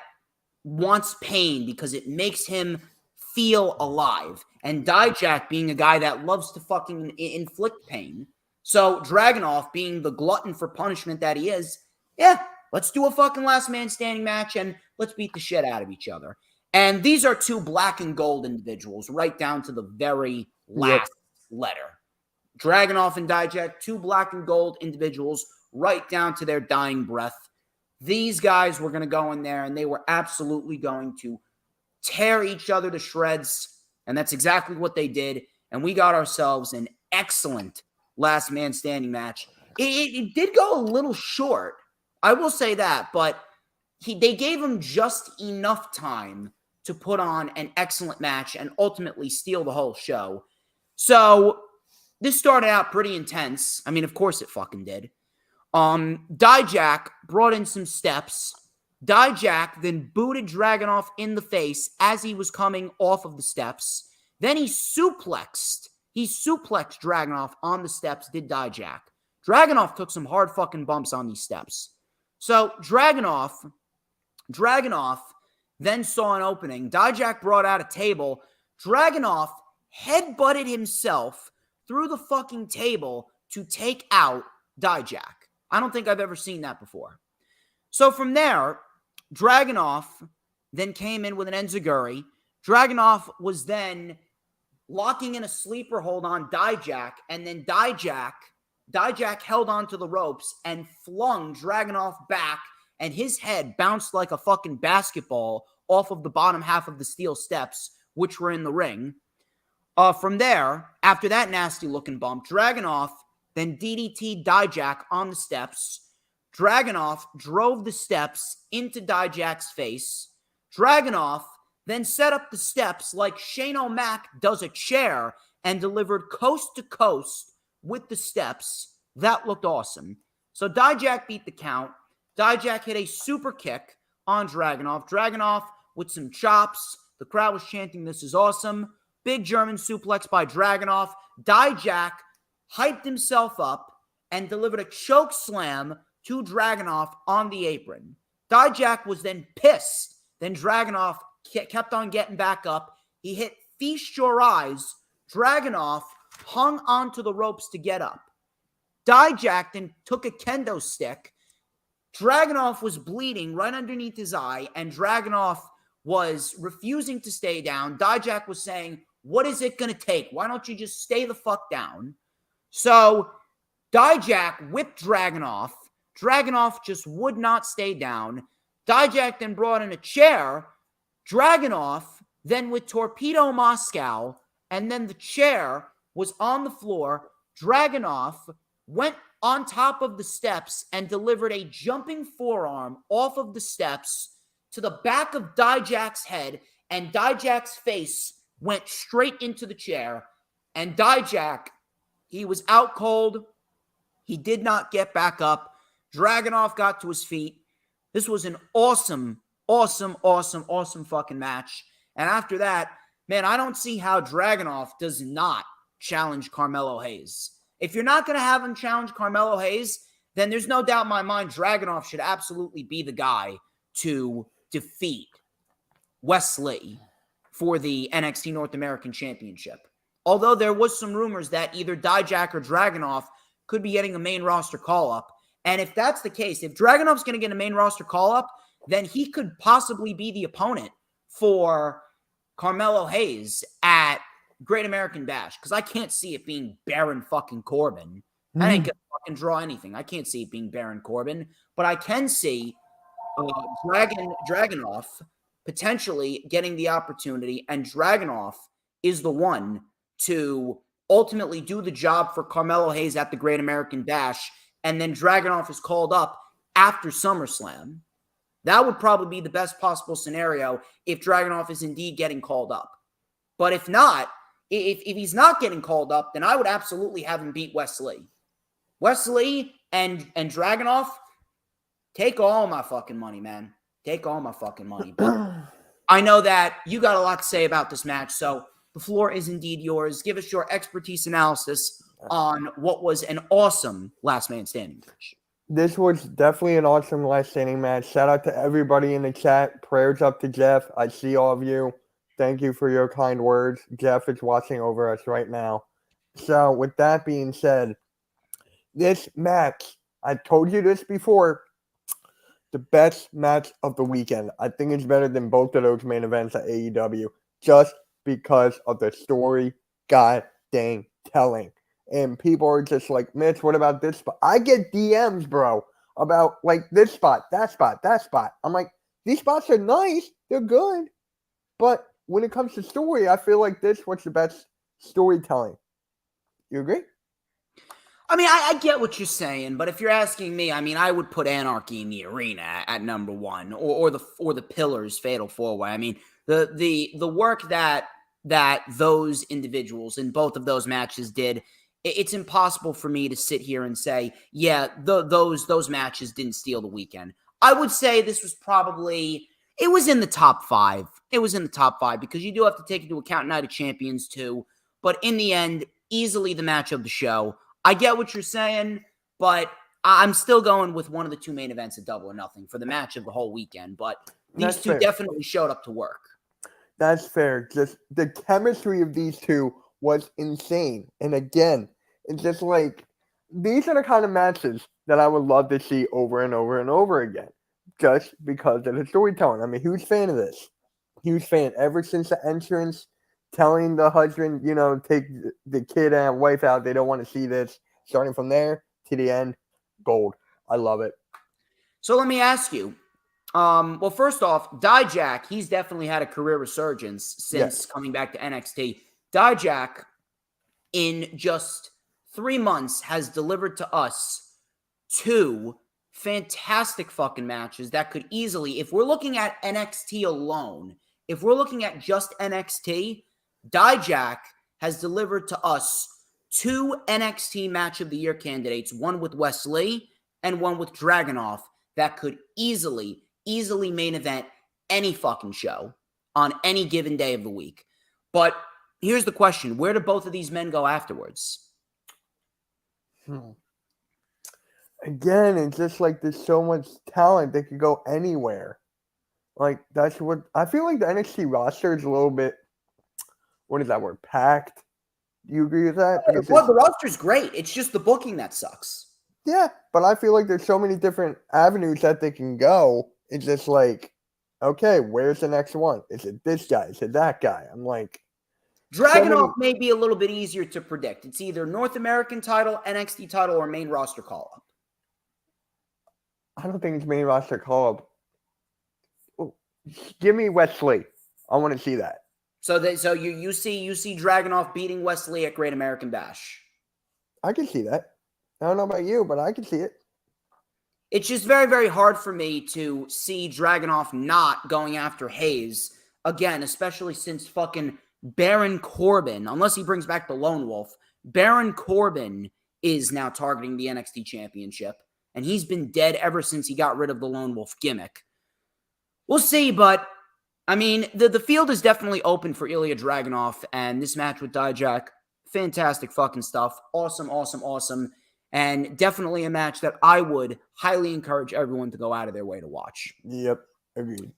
wants pain because it makes him feel alive, and Dijak being a guy that loves to fucking inflict pain. So Dragunov, being the glutton for punishment that he is, yeah, let's do a fucking last man standing match and let's beat the shit out of each other. And these are two black and gold individuals, right down to the very last letter. Dragunov and Dijak, two black and gold individuals, right down to their dying breath. These guys were going to go in there, and they were absolutely going to tear each other to shreds. And that's exactly what they did. And we got ourselves an excellent last man standing match. It did go a little short, I will say that, but they gave him just enough time to put on an excellent match and ultimately steal the whole show. So this started out pretty intense. I mean, of course it fucking did. Dijak brought in some steps. Dijak then booted Dragunov in the face as he was coming off of the steps. Then he suplexed Dragunov on the steps, did Dijak. Dragunov took some hard fucking bumps on these steps. So Dragunov then saw an opening. Dijak brought out a table. Dragunov headbutted himself through the fucking table to take out Dijak. I don't think I've ever seen that before. So from there, Dragunov then came in with an enziguri. Dragunov was then locking in a sleeper hold on Dijak, and then Dijak held onto the ropes and flung Dragunov back, and his head bounced like a fucking basketball off of the bottom half of the steel steps, which were in the ring. From there, after that nasty-looking bump, Dragunov then DDT'd Dijak on the steps. Dragunov drove the steps into Dijak's face. Dragunov then set up the steps like Shane O'Mac does a chair and delivered coast to coast with the steps. That looked awesome. So Dijak beat the count. Dijak hit a super kick on Dragunov. Dragunov with some chops. The crowd was chanting, "This is awesome." Big German suplex by Dragunov. Dijak hyped himself up and delivered a choke slam to Dragunov on the apron. Dijak was then pissed. Then Dragunov kept on getting back up. He hit Feast Your Eyes. Dragunov hung onto the ropes to get up. Dijak then took a kendo stick. Dragunov was bleeding right underneath his eye, and Dragunov was refusing to stay down. Dijak was saying, "What is it going to take? Why don't you just stay the fuck down?" So Dijak whipped Dragunov. Dragunov just would not stay down. Dijak then brought in a chair. Dragunov then with Torpedo Moscow, and then the chair was on the floor. Dragunov went on top of the steps and delivered a jumping forearm off of the steps to the back of Dijak's head, and Dijak's face went straight into the chair. And Dijak, he was out cold. He did not get back up. Dragunov got to his feet. This was an awesome fucking match. And after that, man, I don't see how Dragunov does not challenge Carmelo Hayes. If you're not going to have him challenge Carmelo Hayes, then there's no doubt in my mind Dragunov should absolutely be the guy to defeat Wes Lee for the NXT North American Championship. Although there was some rumors that either Dijak or Dragunov could be getting a main roster call-up. And if that's the case, if Dragunov's going to get a main roster call-up, then he could possibly be the opponent for Carmelo Hayes at Great American Bash. Because I can't see it being Baron fucking Corbin. That ain't going to fucking draw anything. I can't see it being Baron Corbin. But I can see Dragunov potentially getting the opportunity, and Dragunov is the one to ultimately do the job for Carmelo Hayes at the Great American Bash, and then Dragunov is called up after SummerSlam. That would probably be the best possible scenario if Dragunov is indeed getting called up. But if not, if he's not getting called up, then I would absolutely have him beat Wes Lee. Wes Lee and Dragunov, take all my fucking money, man. Take all my fucking money. But I know that you got a lot to say about this match, so the floor is indeed yours. Give us your expertise analysis on what was an awesome last man standing match. This was definitely an awesome last standing match. Shout out to everybody in the chat. Prayers up to Jeff. I see all of you. Thank you for your kind words. Jeff is watching over us right now. So with that being said, this match, I told you this before, the best match of the weekend. I think it's better than both of those main events at AEW just because of the story god dang telling. And people are just like, Mitch, what about this spot? I get DMs, bro, about like this spot, that spot, that spot. I'm like, these spots are nice. They're good. But when it comes to story, I feel like this was the best storytelling. You agree? I mean, I get what you're saying, but if you're asking me, I mean, I would put Anarchy in the Arena at number one, or the Pillars Fatal 4-Way. I mean, the work that those individuals in both of those matches did, it's impossible for me to sit here and say, yeah, those matches didn't steal the weekend. I would say this was probably, it was in the top five. It was in the top five because you do have to take into account Night of Champions too. But in the end, easily the match of the show. I get what you're saying, but I'm still going with one of the two main events at Double or Nothing for the match of the whole weekend. But these two definitely showed up to work. That's fair. Just the chemistry of these two was insane. And again, it's just like, these are the kind of matches that I would love to see over and over and over again. Just because of the storytelling. I'm a huge fan of this. Huge fan. Ever since the entrance, telling the husband, take the kid and wife out. They don't want to see this. Starting from there to the end, gold. I love it. So let me ask you. Well, first off, Dijak, he's definitely had a career resurgence since coming back to NXT. Dijak, in just 3 months, has delivered to us 2 fantastic fucking matches that could easily, if we're looking at NXT alone, if we're looking at just NXT, Dijak has delivered to us 2 NXT Match of the Year candidates, one with Wes Lee and one with Dragunov, that could easily main event any fucking show on any given day of the week. But here's the question. Where do both of these men go afterwards? Again, it's just like there's so much talent. They could go anywhere. Like, that's what I feel like the NXT roster is a little bit, what is that word? Packed. Do you agree with that? Well, the roster's great. It's just the booking that sucks. Yeah, but I feel like there's so many different avenues that they can go. It's just like, okay, where's the next one? Is it this guy? Is it that guy? I'm like, Dragunov may be a little bit easier to predict. It's either North American title, NXT title, or main roster call-up. I don't think it's main roster call-up. Give me Wes Lee. I want to see that. So you see Dragunov beating Wes Lee at Great American Bash. I can see that. I don't know about you, but I can see it. It's just very, very hard for me to see Dragunov not going after Hayes again, especially since fucking Baron Corbin, unless he brings back the Lone Wolf, Baron Corbin is now targeting the NXT Championship, and he's been dead ever since he got rid of the Lone Wolf gimmick. We'll see, but I mean, the field is definitely open for Ilya Dragunov, and this match with Dijak, fantastic fucking stuff. Awesome, awesome, awesome. And definitely a match that I would highly encourage everyone to go out of their way to watch. Yep, agreed.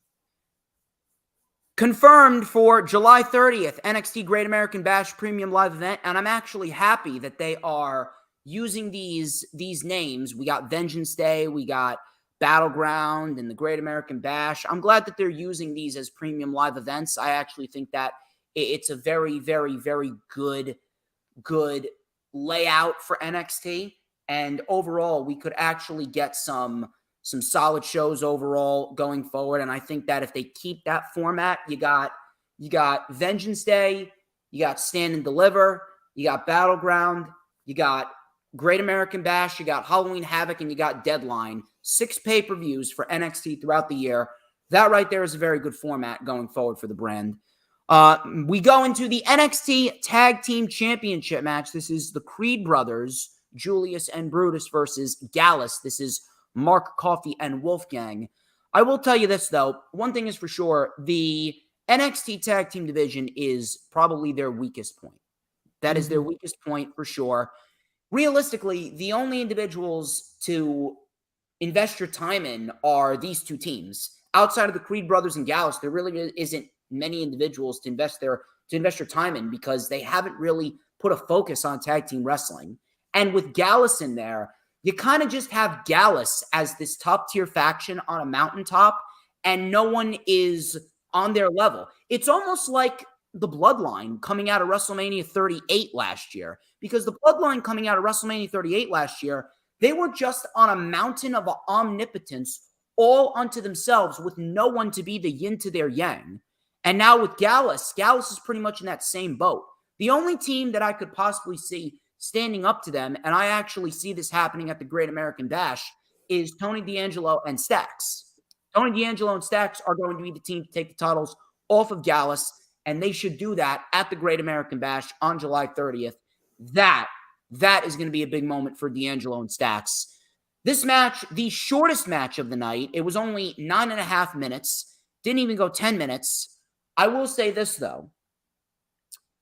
Confirmed for July 30th, NXT Great American Bash Premium Live Event, and I'm actually happy that they are using these names. We got Vengeance Day, we got BattleGround, and the Great American Bash. I'm glad that they're using these as premium live events. I actually think that it's a very, very, very good layout for NXT, and overall, we could actually get some solid shows overall going forward. And I think that if they keep that format, you got Vengeance Day, you got Stand and Deliver, you got BattleGround, you got Great American Bash, you got Halloween Havoc, and you got Deadline. 6 pay-per-views for NXT throughout the year. That right there is a very good format going forward for the brand. We go into the NXT Tag Team Championship match. This is the Creed brothers, Julius and Brutus, versus Gallus. This is Mark Coffey and Wolfgang. I will tell you this, though. One thing is for sure, the NXT Tag Team division is probably their weakest point. That is their weakest point for sure. Realistically, the only individuals to invest your time in are these two teams. Outside of the Creed brothers and Gallus, there really isn't many individuals to invest your time in because they haven't really put a focus on tag team wrestling. And with Gallus in there, you kind of just have Gallus as this top-tier faction on a mountaintop, and no one is on their level. It's almost like the Bloodline coming out of WrestleMania 38 last year, because the Bloodline coming out of WrestleMania 38 last year, they were just on a mountain of omnipotence all unto themselves with no one to be the yin to their yang. And now with Gallus is pretty much in that same boat. The only team that I could possibly see standing up to them, and I actually see this happening at the Great American Bash, is Tony D'Angelo and Stax. Tony D'Angelo and Stax are going to be the team to take the titles off of Gallus, and they should do that at the Great American Bash on July 30th. That is going to be a big moment for D'Angelo and Stax. This match, the shortest match of the night, it was only 9.5 minutes, didn't even go 10 minutes. I will say this, though.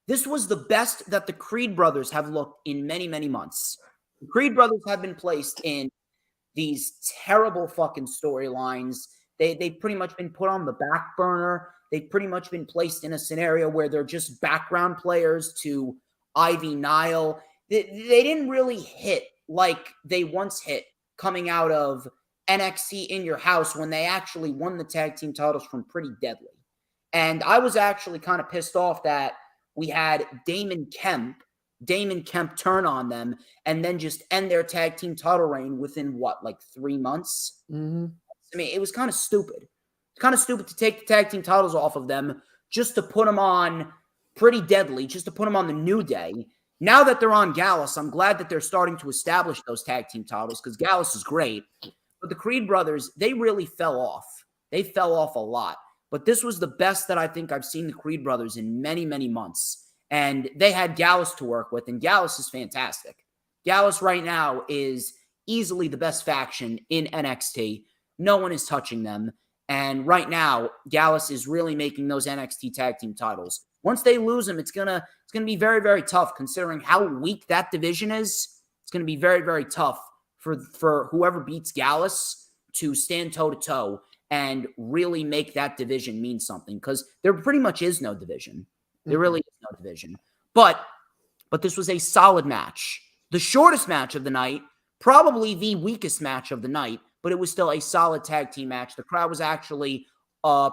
This was the best that the Creed brothers have looked in many, many months. The Creed brothers have been placed in these terrible fucking storylines. They've pretty much been put on the back burner. They've pretty much been placed in a scenario where they're just background players to Ivy Nile. They didn't really hit like they once hit coming out of NXT In Your House when they actually won the tag team titles from Pretty Deadly. And I was actually kind of pissed off that we had Damon Kemp turn on them and then just end their tag team title reign within 3 months? I mean, it was kind of stupid. It's kind of stupid to take the tag team titles off of them just to put them on Pretty Deadly, just to put them on the New Day. Now that they're on Gallus, I'm glad that they're starting to establish those tag team titles because Gallus is great. But the Creed brothers, they really fell off. They fell off a lot. But this was the best that I think I've seen the Creed brothers in many, many months. And they had Gallus to work with, and Gallus is fantastic. Gallus right now is easily the best faction in NXT. No one is touching them. And right now, Gallus is really making those NXT tag team titles. Once they lose them, it's gonna be very, very tough considering how weak that division is. It's gonna be very, very tough for whoever beats Gallus to stand toe-to-toe and really make that division mean something because there pretty much is no division. There really is no division. But this was a solid match. The shortest match of the night, probably the weakest match of the night, but it was still a solid tag team match. The crowd was actually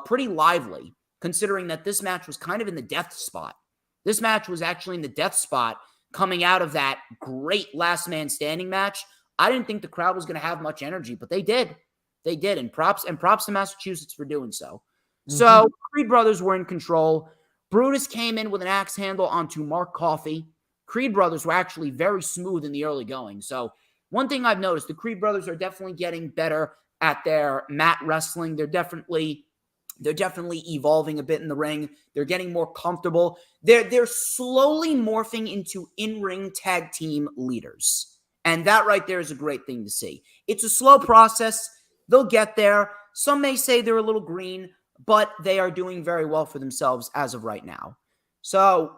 pretty lively, considering that this match was kind of in the death spot. This match was actually in the death spot coming out of that great last man standing match. I didn't think the crowd was going to have much energy, but they did. They did, and props to Massachusetts for doing so. So, Creed brothers were in control. Brutus came in with an axe handle onto Mark Coffey. Creed brothers were actually very smooth in the early going. So, one thing I've noticed, the Creed brothers are definitely getting better at their mat wrestling. They're definitely evolving a bit in the ring. They're getting more comfortable. They're slowly morphing into in-ring tag team leaders. And that right there is a great thing to see. It's a slow process. They'll get there. Some may say they're a little green, but they are doing very well for themselves as of right now. So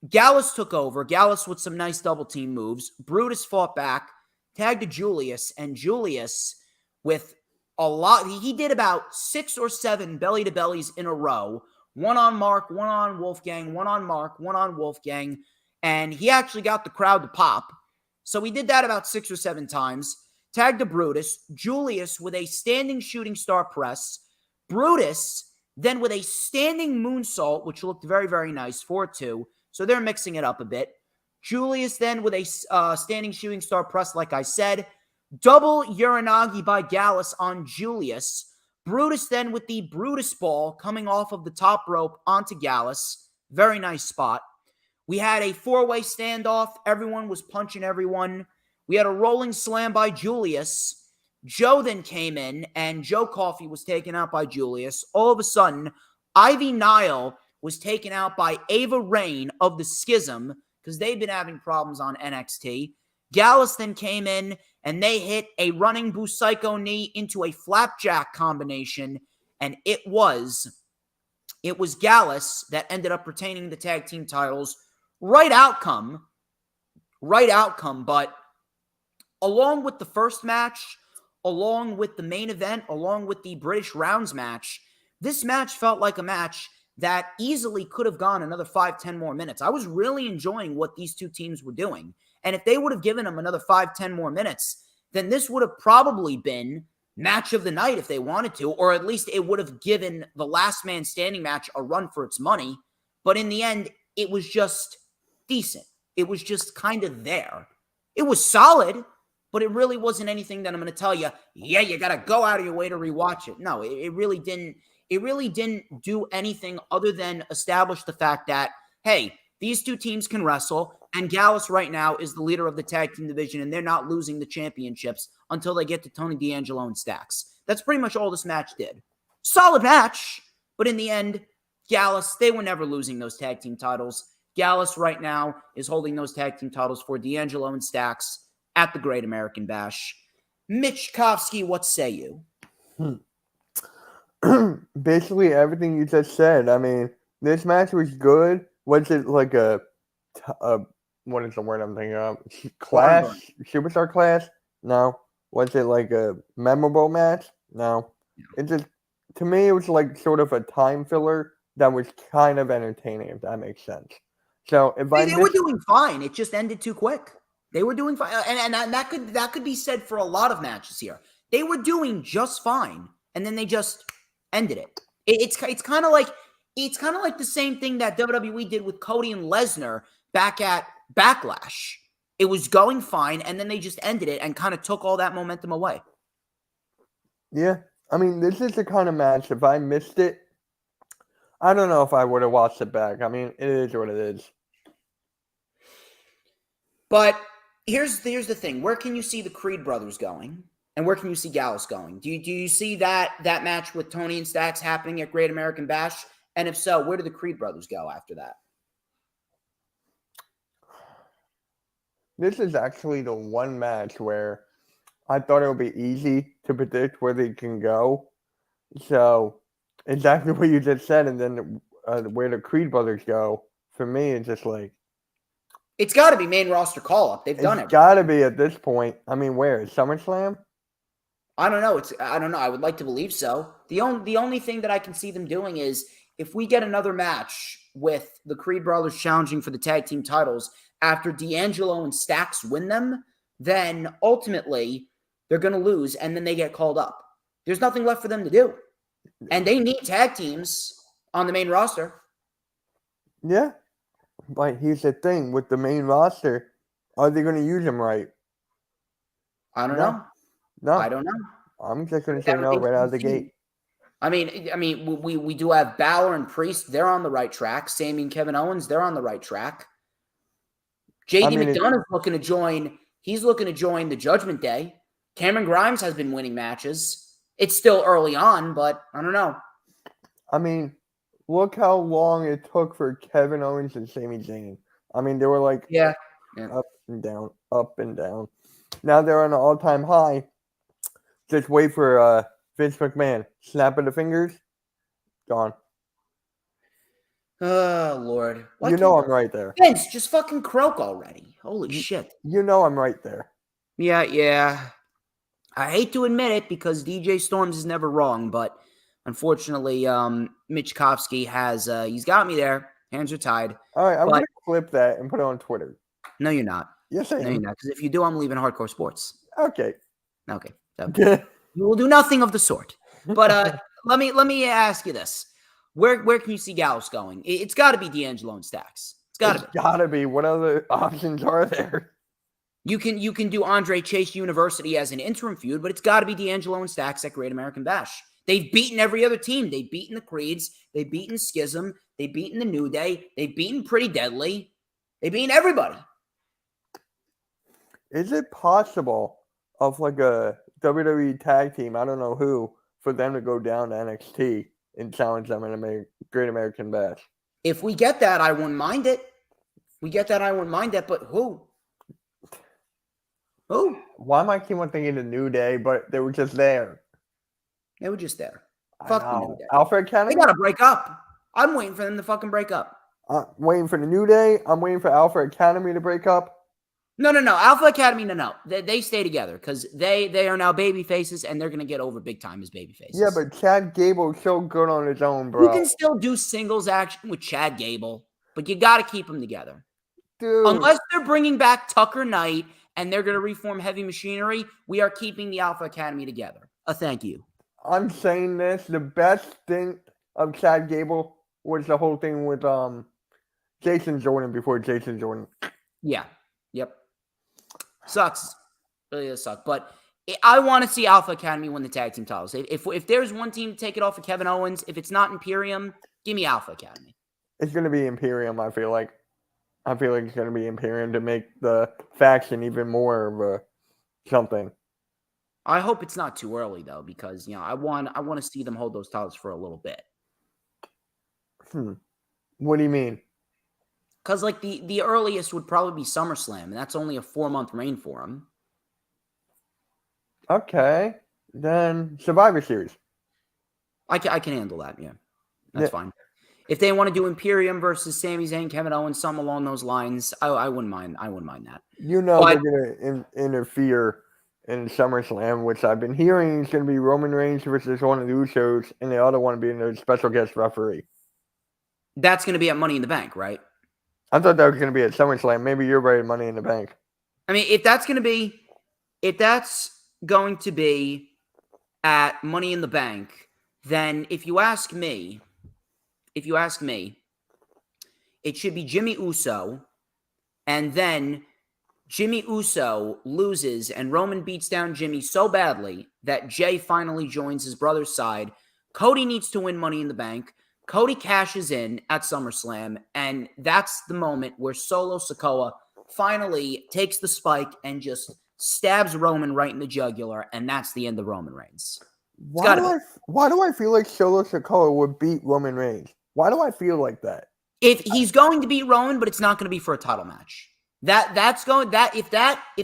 Gallus took over. Gallus with some nice double team moves. Brutus fought back, tagged to Julius, and Julius with a lot. He did about 6 or 7 belly to bellies in a row. One on Mark, one on Wolfgang, one on Mark, one on Wolfgang. And he actually got the crowd to pop. So he did that about 6 or 7 times. Tagged to Brutus. Julius with a standing shooting star press. Brutus then with a standing moonsault, which looked very, very nice, 4-2. So they're mixing it up a bit. Julius then with a standing shooting star press, like I said. Double Uranagi by Gallus on Julius. Brutus then with the Brutus ball coming off of the top rope onto Gallus. Very nice spot. We had a 4-way standoff. Everyone was punching everyone. We had a rolling slam by Julius. Joe then came in, and Joe Coffey was taken out by Julius. All of a sudden, Ivy Nile was taken out by Ava Rain of the Schism because they've been having problems on NXT. Gallus then came in, and they hit a running Busaiku knee into a flapjack combination, and it was Gallus that ended up retaining the tag team titles. Right outcome, but along with the first match, along with the main event, along with the British Rounds match, this match felt like a match that easily could have gone another 5-10 more minutes. I was really enjoying what these two teams were doing. And if they would have given them another 5-10 more minutes, then this would have probably been match of the night if they wanted to, or at least it would have given the last man standing match a run for its money. But in the end, it was just decent. It was just kind of there. It was solid, but it really wasn't anything that I'm going to tell you, yeah, you got to go out of your way to rewatch it. No, it really didn't. It really didn't do anything other than establish the fact that, hey, these two teams can wrestle, and Gallus right now is the leader of the tag team division, and they're not losing the championships until they get to Tony D'Angelo and Stacks. That's pretty much all this match did. Solid match, but in the end, Gallus, they were never losing those tag team titles. Gallus right now is holding those tag team titles for D'Angelo and Stacks at the Great American Bash. Mitch Kofsky, what say you? Basically everything you just said. I mean, this match was good. Was it like a what is the word I'm thinking of? Class? Superstar class? No. Was it like a memorable match? No. It just, to me, it was like sort of a time filler that was kind of entertaining, if that makes sense. So if they were doing fine, it just ended too quick. They were doing fine, and that could be said for a lot of matches here. They were doing just fine, and then they just ended it. It's kind of like the same thing that WWE did with Cody and Lesnar back at Backlash. It was going fine, and then they just ended it and kind of took all that momentum away. Yeah, I mean, this is the kind of match, if I missed it, I don't know if I would have watched it back. I mean, it is what it is. But here's the thing. Where can you see the Creed brothers going? And where can you see Gallus going? Do you see that match with Tony and Stacks happening at Great American Bash? And if so, where do the Creed brothers go after that? This is actually the one match where I thought it would be easy to predict where they can go. So, exactly what you just said, and then where the Creed brothers go, for me, it's just like... It's got to be main roster call-up. They've done it. It's got to be at this point. I mean, where? SummerSlam? I don't know. I don't know. I would like to believe so. The only thing that I can see them doing is if we get another match with the Creed brothers challenging for the tag team titles after D'Angelo and Stacks win them, then ultimately they're going to lose and then they get called up. There's nothing left for them to do. And they need tag teams on the main roster. Yeah. But here's the thing with the main roster. Are they going to use them right? I don't know. No. I don't know. I'm just going to say no right out of the gate. I mean, we do have Balor and Priest. They're on the right track. Sami and Kevin Owens, they're on the right track. JD McDonough is looking to join. He's looking to join the Judgment Day. Cameron Grimes has been winning matches. It's still early on, but I don't know. I mean, look how long it took for Kevin Owens and Sami Zayn. I mean, they were like up and down, up and down. Now they're on an all-time high. Just wait for Vince McMahon. Snap of the fingers. Gone. Oh, Lord. Why You can't know I'm right there. Vince just fucking croak already? Holy shit. You know I'm right there. Yeah. I hate to admit it because DJ Storms is never wrong, but unfortunately, Mitch Kofsky has, he's got me there. Hands are tied. All right, I'm But going to clip that and put it on Twitter. no, you're not. Yes, I No, you're am. not. Because if you do, I'm leaving hardcore sports. Okay. Okay. So you will do nothing of the sort. But let me ask you this. Where can you see Gallus going? It's got to be D'Angelo and Stacks. It's got to be. Gotta be. What other options are there? You can do Andre Chase University as an interim feud, but it's got to be D'Angelo and Stacks at Great American Bash. They've beaten every other team. They've beaten the Creeds. They've beaten Schism. They've beaten the New Day. They've beaten Pretty Deadly. They've beaten everybody. Is it possible of like a WWE tag team, I don't know who, for them to go down to NXT and challenge them in a Great American Bash? If we get that, I wouldn't mind it. But who? Who? Why am I keep on thinking the New Day, but they were just there? They were just there. I Fuck the know. New Day. Alpha Academy? They got to break up. I'm waiting for them to fucking break up. I'm waiting for the New Day. I'm waiting for Alpha Academy to break up. No. Alpha Academy, no. They stay together because they are now baby faces and they're going to get over big time as baby faces. Yeah, but Chad Gable's so good on his own, bro. You can still do singles action with Chad Gable, but you got to keep them together. Dude. Unless they're bringing back Tucker Knight and they're going to reform Heavy Machinery, we are keeping the Alpha Academy together. Thank you. I'm saying this. The best thing of Chad Gable was the whole thing with Jason Jordan before Jason Jordan. Yeah. Yep. Sucks. Really does suck. But I want to see Alpha Academy win the tag team titles. If there's one team to take it off of Kevin Owens, if it's not Imperium, give me Alpha Academy. It's going to be Imperium, I feel like. I feel like it's going to be Imperium to make the faction even more of a something. I hope it's not too early though, because I want to see them hold those titles for a little bit. What do you mean? Because like the earliest would probably be SummerSlam, and that's only a 4-month reign for them. Okay, then Survivor Series. I can handle that. Yeah, that's fine. If they want to do Imperium versus Sami Zayn, Kevin Owens, something along those lines, I wouldn't mind. I wouldn't mind that. They're going to interfere in SummerSlam, which I've been hearing is going to be Roman Reigns versus one of the Usos, and the other one being a special guest referee. That's going to be at Money in the Bank, right? I thought that was going to be at SummerSlam. Maybe you're right at Money in the Bank. I mean, if that's going to be at Money in the Bank, then if you ask me, it should be Jimmy Uso, and then Jimmy Uso loses and Roman beats down Jimmy so badly that Jay finally joins his brother's side. Cody needs to win Money in the Bank. Cody cashes in at SummerSlam, and that's the moment where Solo Sikoa finally takes the spike and just stabs Roman right in the jugular, and that's the end of Roman Reigns. Why do I feel like Solo Sikoa would beat Roman Reigns? Why do I feel like that? If he's going to beat Roman, but it's not going to be for a title match. If that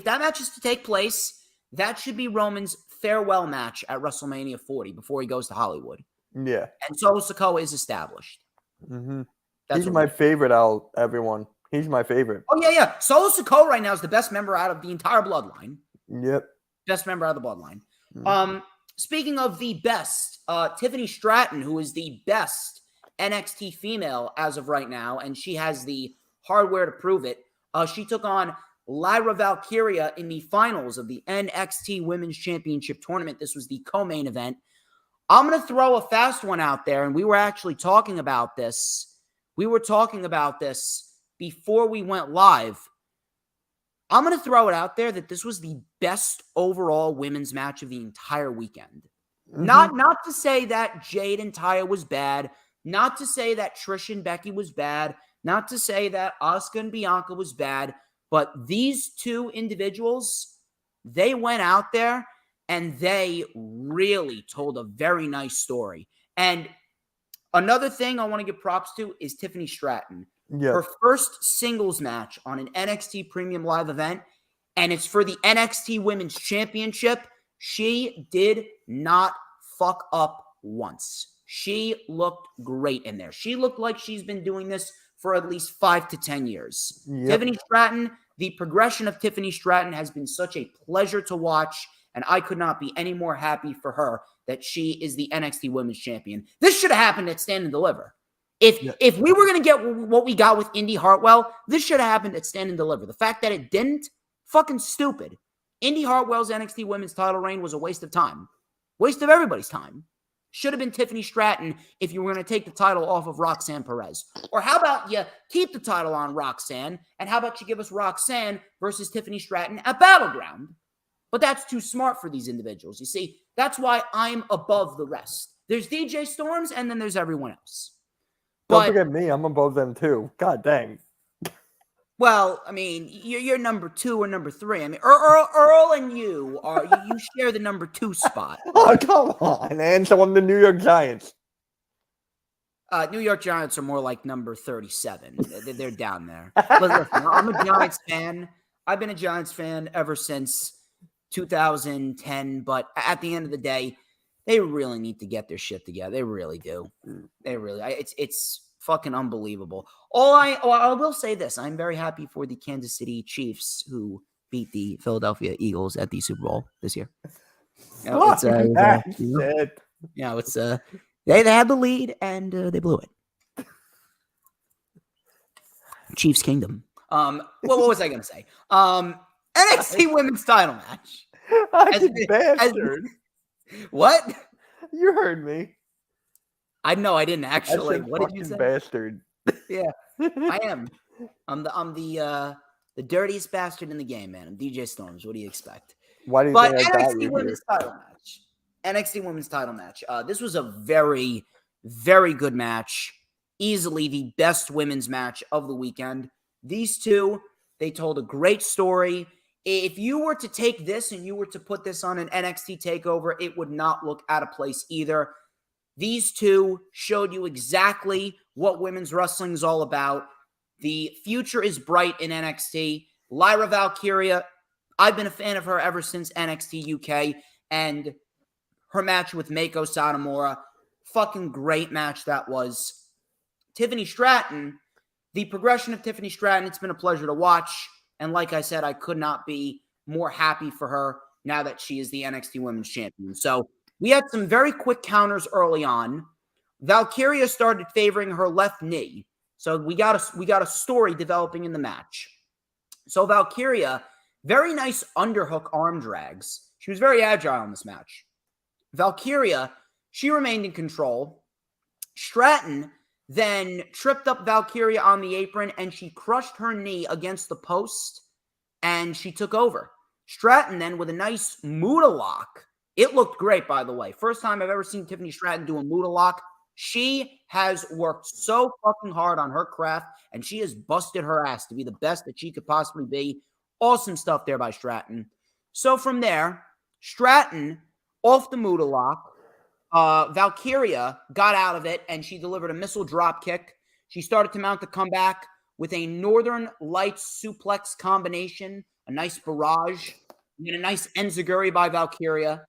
match is to take place, that should be Roman's farewell match at WrestleMania 40 before he goes to Hollywood. Yeah. And Solo Sikoa is established. Mm-hmm. He's my favorite out of everyone. He's my favorite. Oh, yeah. Solo Sikoa right now is the best member out of the entire bloodline. Yep. Best member out of the bloodline. Mm-hmm. Speaking of the best, Tiffany Stratton, who is the best NXT female as of right now, and she has the hardware to prove it. She took on Lyra Valkyria in the finals of the NXT Women's Championship Tournament. This was the co-main event. I'm going to throw a fast one out there, and we were actually talking about this. Before we went live. I'm going to throw it out there that this was the best overall women's match of the entire weekend. Mm-hmm. Not to say that Jade and Taya was bad, not to say that Trish and Becky was bad, not to say that Asuka and Bianca was bad, but these two individuals, they went out there and they really told a very nice story. And another thing I want to give props to is Tiffany Stratton. Yep. Her first singles match on an NXT Premium Live event, and it's for the NXT Women's Championship. She did not fuck up once. She looked great in there. She looked like she's been doing this for at least 5 to 10 years. Yep. Tiffany Stratton, the progression of Tiffany Stratton has been such a pleasure to watch, and I could not be any more happy for her that she is the NXT Women's Champion. This should have happened at Stand and Deliver. If we were going to get what we got with Indy Hartwell, this should have happened at Stand and Deliver. The fact that it didn't, fucking stupid. Indy Hartwell's NXT Women's title reign was a waste of time. Waste of everybody's time. Should have been Tiffany Stratton if you were going to take the title off of Roxanne Perez. Or how about you keep the title on Roxanne, and how about you give us Roxanne versus Tiffany Stratton at BattleGround? But that's too smart for these individuals. You see, that's why I'm above the rest. There's DJ Storms, and then there's everyone else. Don't forget me. I'm above them too. God dang. Well, I mean, you're number 2 or number 3. I mean, Earl and you share the number 2 spot. Oh, come on, and so I'm the New York Giants. New York Giants are more like number 37. They're down there. But listen, I'm a Giants fan. I've been a Giants fan ever since 2010. But at the end of the day, they really need to get their shit together. They really do. They really. It's fucking unbelievable. I will say this: I'm very happy for the Kansas City Chiefs who beat the Philadelphia Eagles at the Super Bowl this year. They had the lead and they blew it. Chiefs Kingdom. What was I gonna say? NXT Women's Title match. Bastard. What? You heard me. I know I didn't actually. What did you say? Bastard. Yeah, I am. I'm the dirtiest bastard in the game, man. I'm DJ Storms. What do you expect? Why do you But think I got NXT you Women's here? Title match. NXT Women's Title match. This was a very, very good match. Easily the best women's match of the weekend. These two, they told a great story. If you were to take this and you were to put this on an NXT TakeOver, it would not look out of place either. These two showed you exactly what women's wrestling is all about. The future is bright in NXT. Lyra Valkyria, I've been a fan of her ever since NXT UK, and her match with Meiko Satomura, fucking great match that was. Tiffany Stratton, the progression of Tiffany Stratton, it's been a pleasure to watch. And like I said, I could not be more happy for her now that she is the NXT Women's Champion. So we had some very quick counters early on. Valkyria started favoring her left knee. So we got a story developing in the match. So Valkyria, very nice underhook arm drags. She was very agile in this match. Valkyria, she remained in control. Stratton then tripped up Valkyria on the apron, and she crushed her knee against the post, and she took over. Stratton then with a nice Muda lock. It looked great, by the way. First time I've ever seen Tiffany Stratton do a Muda lock. She has worked so fucking hard on her craft, and she has busted her ass to be the best that she could possibly be. Awesome stuff there by Stratton. So from there, Stratton off the Muda lock. Valkyria got out of it, and she delivered a missile drop kick. She started to mount the comeback with a Northern Lights suplex combination, a nice barrage, and a nice enziguri by Valkyria.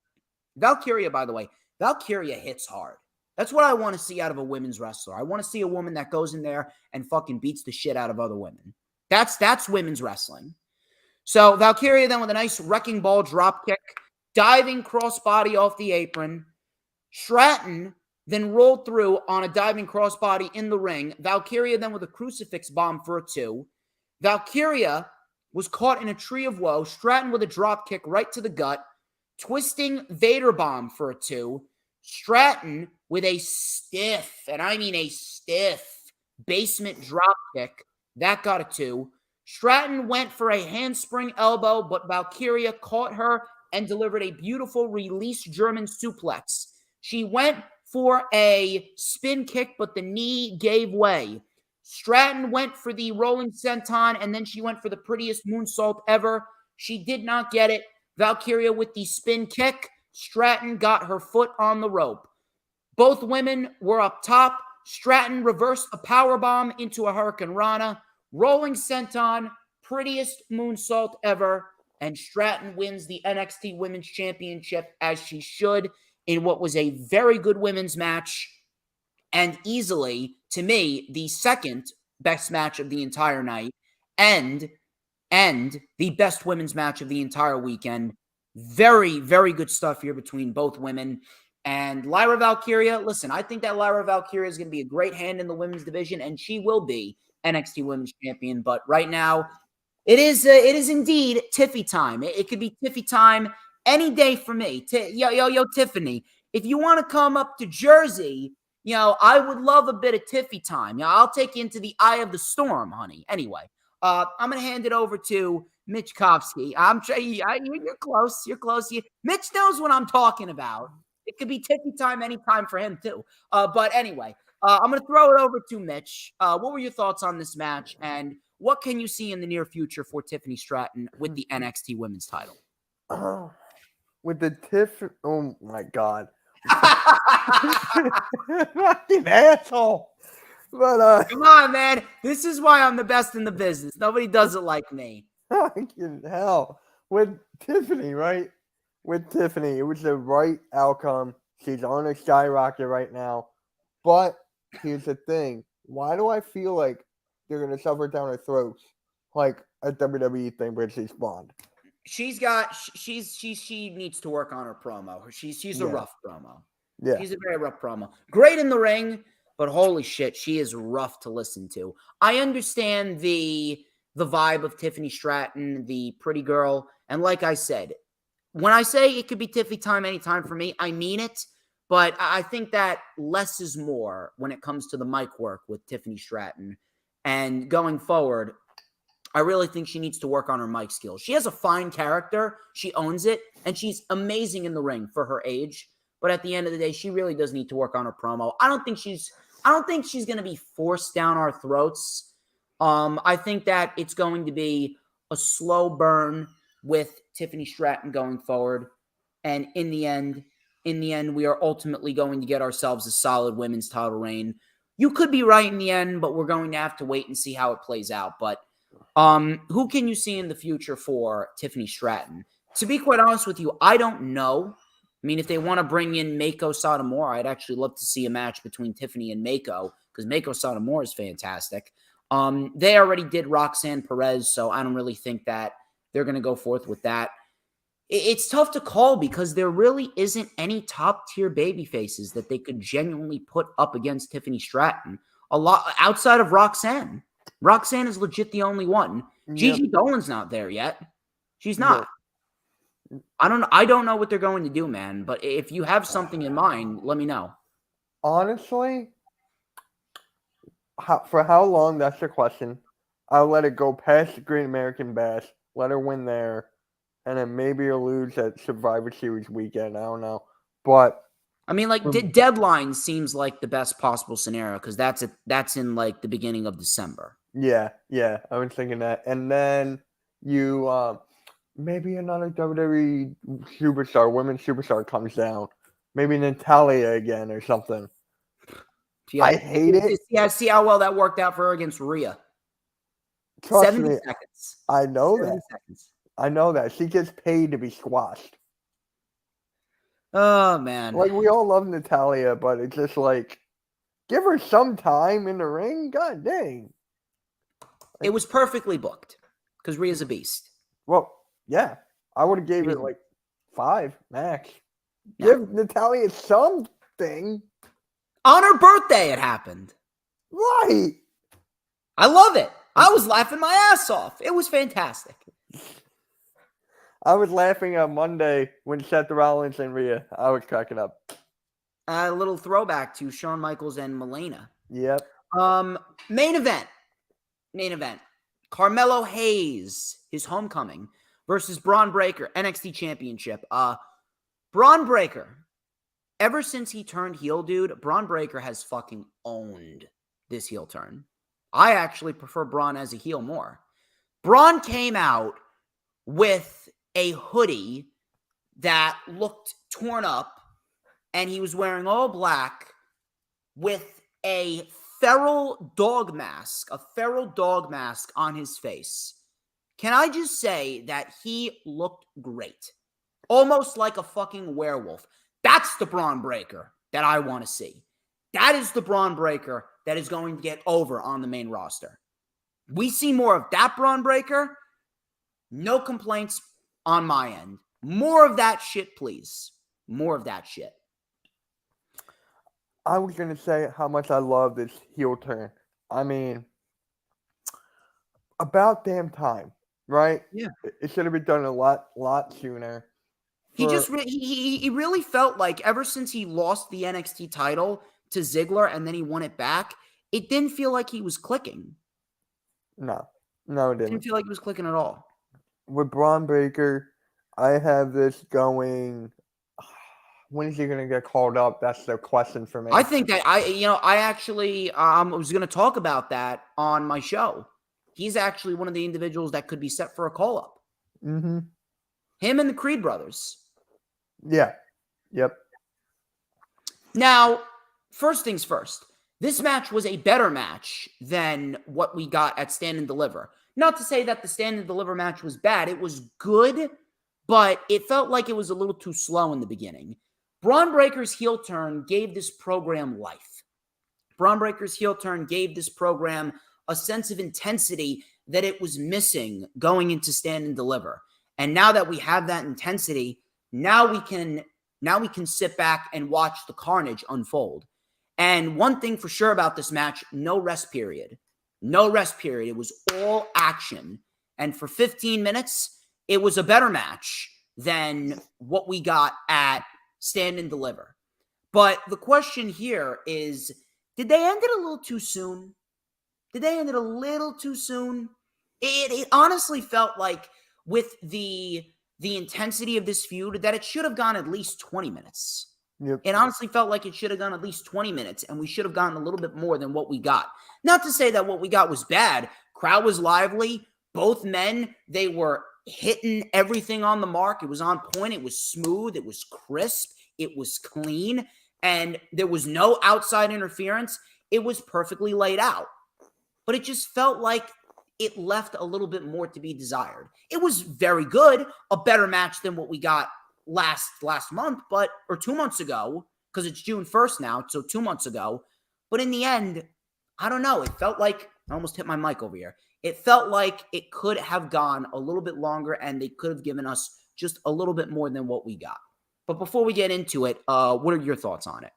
Valkyria, by the way, Valkyria hits hard. That's what I want to see out of a women's wrestler. I want to see a woman that goes in there and fucking beats the shit out of other women. That's women's wrestling. So Valkyria then with a nice wrecking ball drop kick, diving crossbody off the apron. Stratton then rolled through on a diving crossbody in the ring. Valkyria then with a crucifix bomb for a 2. Valkyria was caught in a tree of woe. Stratton with a drop kick right to the gut. Twisting Vader bomb for a 2. Stratton with a stiff, and I mean a stiff, basement drop kick. That got a 2. Stratton went for a handspring elbow, but Valkyria caught her and delivered a beautiful release German suplex. She went for a spin kick, but the knee gave way. Stratton went for the rolling senton, and then she went for the prettiest moonsault ever. She did not get it. Valkyria with the spin kick. Stratton got her foot on the rope. Both women were up top. Stratton reversed a powerbomb into a Hurricane Rana. Rolling senton, prettiest moonsault ever. And Stratton wins the NXT Women's Championship as she should in what was a very good women's match. and easily, to me, the second best match of the entire night and the best women's match of the entire weekend. Very, very good stuff here between both women. And Lyra Valkyria, listen, I think that Lyra Valkyria is going to be a great hand in the women's division, and she will be NXT Women's Champion. But right now, it is indeed Tiffy time. It could be Tiffy time any day for me. Yo, Tiffany, if you want to come up to Jersey, I would love a bit of Tiffy time. I'll take you into the eye of the storm, honey. Anyway, I'm going to hand it over to Mitch Kofsky. You're close. You're close. Mitch knows what I'm talking about. It could be Tiffy time anytime for him, too. But anyway, I'm going to throw it over to Mitch. What were your thoughts on this match, and what can you see in the near future for Tiffany Stratton with the NXT Women's title? With the oh my God. Fucking asshole. But come on, man. This is why I'm the best in the business. Nobody does it like me. Fucking hell. With Tiffany, right? With Tiffany, it was the right outcome. She's on a skyrocket right now. But here's the thing. Why do I feel like they're going to shove her down her throats like a WWE thing where she's blonde? She needs to work on her promo. She's a rough promo. Yeah. She's a very rough promo. Great in the ring, but holy shit, she is rough to listen to. I understand the vibe of Tiffany Stratton, the pretty girl. And like I said, when I say it could be Tiffy time anytime for me, I mean it. But I think that less is more when it comes to the mic work with Tiffany Stratton. And going forward, I really think she needs to work on her mic skills. She has a fine character. She owns it. And she's amazing in the ring for her age. But at the end of the day, she really does need to work on her promo. I don't think she's going to be forced down our throats. I think that it's going to be a slow burn with Tiffany Stratton going forward. And in the end, we are ultimately going to get ourselves a solid women's title reign. You could be right in the end, but we're going to have to wait and see how it plays out. But who can you see in the future for Tiffany Stratton? To be quite honest with you, I don't know. I mean, if they want to bring in Mako Satomura, I'd actually love to see a match between Tiffany and Mako, because Mako Satomura is fantastic. They already did Roxanne Perez, so I don't really think that they're going to go forth with that. It's tough to call because there really isn't any top-tier baby faces that they could genuinely put up against Tiffany Stratton. A lot outside of Roxanne. Roxanne is legit the only one. Yep. Gigi Dolan's not there yet. She's not. Yep. I don't know what they're going to do, man. But if you have something in mind, let me know. Honestly, for how long, that's the question. I'll let it go past the Great American Bash. Let her win there. And then maybe you'll lose at Survivor Series weekend. I don't know. But I mean, like, deadline seems like the best possible scenario because that's in, like, the beginning of December. Yeah. I was thinking that. And then you, maybe another WWE superstar, women's superstar comes down. Maybe Natalia again or something. Yeah, I hate it. Yeah, see how well that worked out for her against Rhea. Trust 70 me, seconds. I know that. Seconds. I know that. She gets paid to be squashed. Oh, man. Like, we all love Natalia, but it's just like, give her some time in the ring. God dang. It was perfectly booked because Rhea's a beast. Well, yeah. I would have gave it like 5 max. Yeah. Give Natalia something. On her birthday, it happened. Right. I love it. I was laughing my ass off. It was fantastic. I was laughing on Monday when Seth Rollins and Rhea. I was cracking up. A little throwback to Shawn Michaels and Melina. Yep. Main event. Carmelo Hayes, his homecoming, versus Braun Breaker, NXT Championship. Braun Breaker, ever since he turned heel, dude, Braun Breaker has fucking owned this heel turn. I actually prefer Braun as a heel more. Braun came out with a hoodie that looked torn up, and he was wearing all black with a feral dog mask on his face. Can I just say that he looked great? Almost like a fucking werewolf. That's the Braun Breaker that I want to see. That is the Braun Breaker that is going to get over on the main roster. We see more of that Braun Breaker. No complaints on my end. More of that shit, please. More of that shit. I was going to say how much I love this heel turn. I mean, about damn time, right? Yeah. It should have been done a lot sooner. He really felt like ever since he lost the NXT title to Ziggler and then he won it back, it didn't feel like he was clicking. No, it It didn't. didn't feel like he was clicking at all. With Braun Breaker, I have this going. When is he going to get called up? That's the question for me. I think that I actually was going to talk about that on my show. He's actually one of the individuals that could be set for a call up. Mm-hmm. Him and the Creed brothers. Yeah. Yep. Now, first things first. This match was a better match than what we got at Stand and Deliver. Not to say that the Stand and Deliver match was bad. It was good, but it felt like it was a little too slow in the beginning. Braun Breaker's heel turn gave this program life. Braun Breaker's heel turn gave this program a sense of intensity that it was missing going into Stand and Deliver. And now that we have that intensity, now we can sit back and watch the carnage unfold. And one thing for sure about this match, no rest period. No rest period. It was all action. And for 15 minutes, it was a better match than what we got at Stand and Deliver. But the question here is, did they end it a little too soon? Did they end it a little too soon? It honestly felt like with the intensity of this feud that it should have gone at least 20 minutes. Yep. It honestly felt like it should have gone at least 20 minutes, and we should have gotten a little bit more than what we got. Not to say that what we got was bad. Crowd was lively. Both men, they were hitting everything on the mark. It was on point. It was smooth. It was crisp. It was clean. And there was no outside interference. It was perfectly laid out. But it just felt like it left a little bit more to be desired. It was very good, a better match than what we got last month, or 2 months ago, because it's June 1st now, so 2 months ago. But in the end, I don't know. It felt like, I almost hit my mic over here. It felt like it could have gone a little bit longer and they could have given us just a little bit more than what we got. But before we get into it, what are your thoughts on it?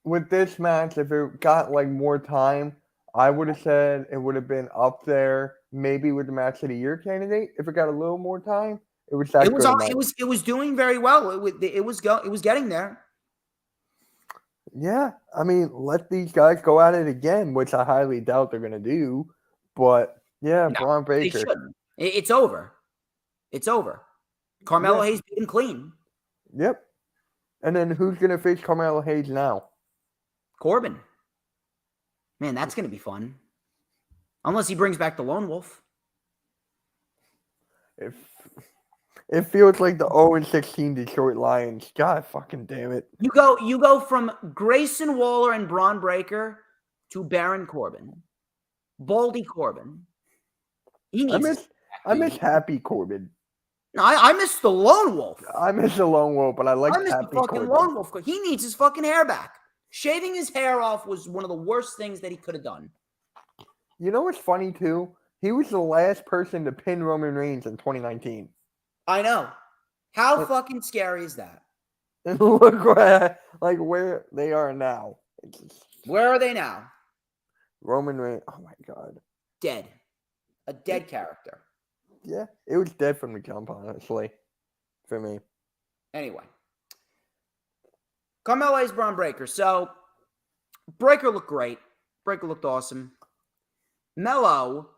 With this match, if it got like more time, I would have said it would have been up there, maybe with the match of the year candidate. If it got a little more time, it was that good. It was doing very well. It was getting there. Yeah, I mean, let these guys go at it again, which I highly doubt they're gonna do. But yeah, No, Braun Breaker. It's over. It's over. Carmelo Hayes beat him clean. Yep. And then who's gonna face Carmelo Hayes now? Corbin. Man, that's going to be fun. Unless he brings back the Lone Wolf. It feels like the 0-16 Detroit Lions. God fucking damn it. You go from Grayson Waller and Braun Breaker to Baron Corbin. Baldy Corbin. I miss Happy Corbin. No, I miss the Lone Wolf. I miss the Lone Wolf, but I like Happy the fucking Corbin. Lone Wolf. He needs his fucking hair back. Shaving his hair off was one of the worst things that he could have done. You know what's funny, too? He was the last person to pin Roman Reigns in 2019. I know. How fucking scary is that? And look where they are now. Where are they now? Roman Reigns. Oh, my God. Dead. A dead character. Yeah, it was dead from the jump, honestly, for me. Anyway. Carmelo Hayes, Braun Breaker. So, Breaker looked great. Breaker looked awesome. Melo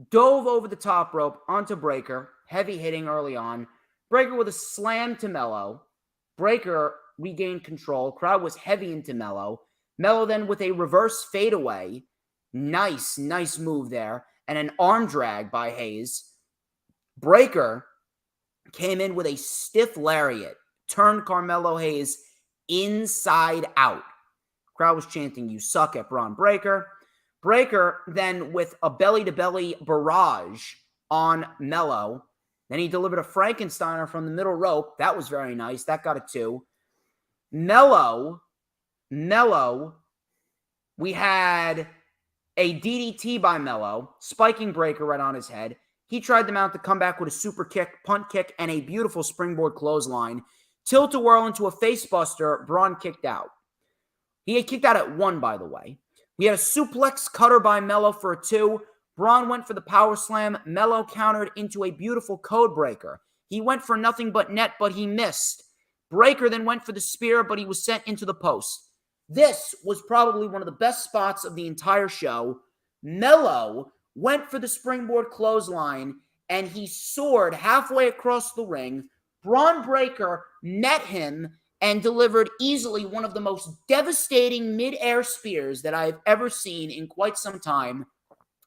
dove over the top rope onto Breaker. Heavy hitting early on. Breaker with a slam to Melo. Breaker regained control. Crowd was heavy into Melo. Melo then with a reverse fadeaway. Nice move there. And an arm drag by Hayes. Breaker came in with a stiff lariat. Turned Carmelo Hayes inside out. Crowd was chanting, "You suck" at Braun Breaker. Breaker then with a belly-to-belly barrage on Melo. Then he delivered a Frankensteiner from the middle rope. That was very nice. That got a 2. Mello, we had a DDT by Mello, spiking breaker right on his head. He tried to mount the comeback with a super kick, punt kick, and a beautiful springboard clothesline. Tilt-a-whirl into a facebuster. Braun kicked out. He had kicked out at 1, by the way. We had a suplex cutter by Mello for a 2. Braun went for the power slam. Mello countered into a beautiful code breaker. He went for nothing but net, but he missed. Breaker then went for the spear, but he was sent into the post. This was probably one of the best spots of the entire show. Mello went for the springboard clothesline, and he soared halfway across the ring. Braun Breaker met him and delivered easily one of the most devastating mid-air spears that I've ever seen in quite some time,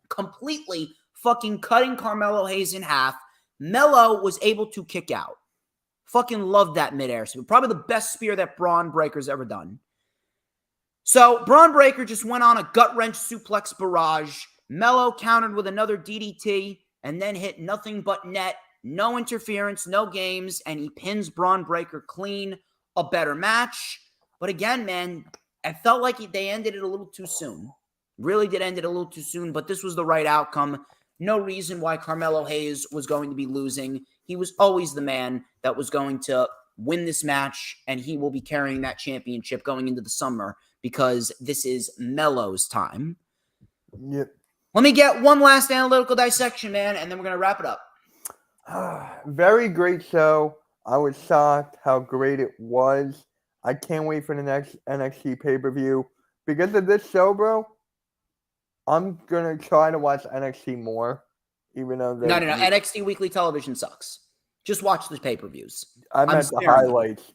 completely fucking cutting Carmelo Hayes in half. Mello was able to kick out. Fucking loved that mid-air spear. Probably the best spear that Braun Breaker's ever done. So Braun Breaker just went on a gut-wrench suplex barrage. Mello countered with another DDT and then hit nothing but net. No interference, no games, and he pins Braun Breaker clean. A better match. But again, man, I felt like they ended it a little too soon. Really did end it a little too soon, but this was the right outcome. No reason why Carmelo Hayes was going to be losing. He was always the man that was going to win this match, and he will be carrying that championship going into the summer because this is Mello's time. Yep. Let me get one last analytical dissection, man, and then we're going to wrap it up. Very great show. I was shocked how great it was. I can't wait for the next NXT pay-per-view. Because of this show, bro, I'm going to try to watch NXT more. Even though No. NXT Weekly Television sucks. Just watch the pay-per-views. I meant the highlights.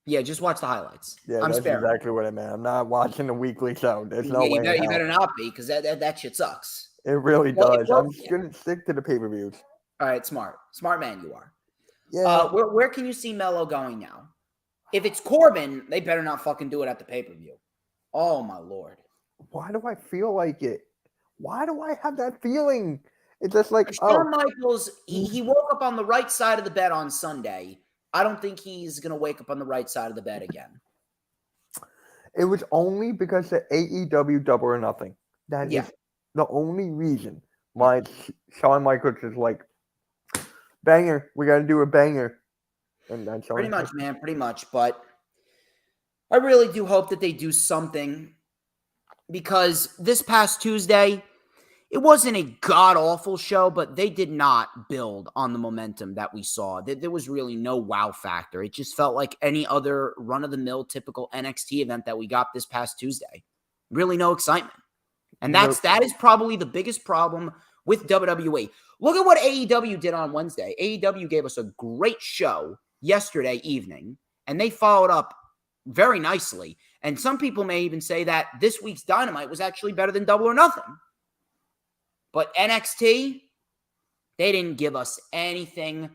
Yeah, just watch the highlights. Yeah, that's exactly what I meant. I'm not watching the weekly show. There's no way. You better not be, because that shit sucks. It really does. I'm just going to stick to the pay-per-views. All right, smart. Smart man you are. Yeah. Where can you see Mello going now? If it's Corbin, they better not fucking do it at the pay-per-view. Oh, my Lord. Why do I feel like it? Why do I have that feeling? It's just like, Shawn Michaels, he woke up on the right side of the bed on Sunday. I don't think he's going to wake up on the right side of the bed again. It was only because the AEW Double or Nothing. That is the only reason why Shawn Michaels is like, banger, we got to do a banger. And that's pretty much, man, pretty much. But I really do hope that they do something, because this past Tuesday, it wasn't a god-awful show, but they did not build on the momentum that we saw. There was really no wow factor. It just felt like any other run-of-the-mill typical NXT event that we got this past Tuesday. Really no excitement. And that is probably the biggest problem with WWE. Look at what AEW did on Wednesday. AEW gave us a great show yesterday evening, and they followed up very nicely. And some people may even say that this week's Dynamite was actually better than Double or Nothing. But NXT, they didn't give us anything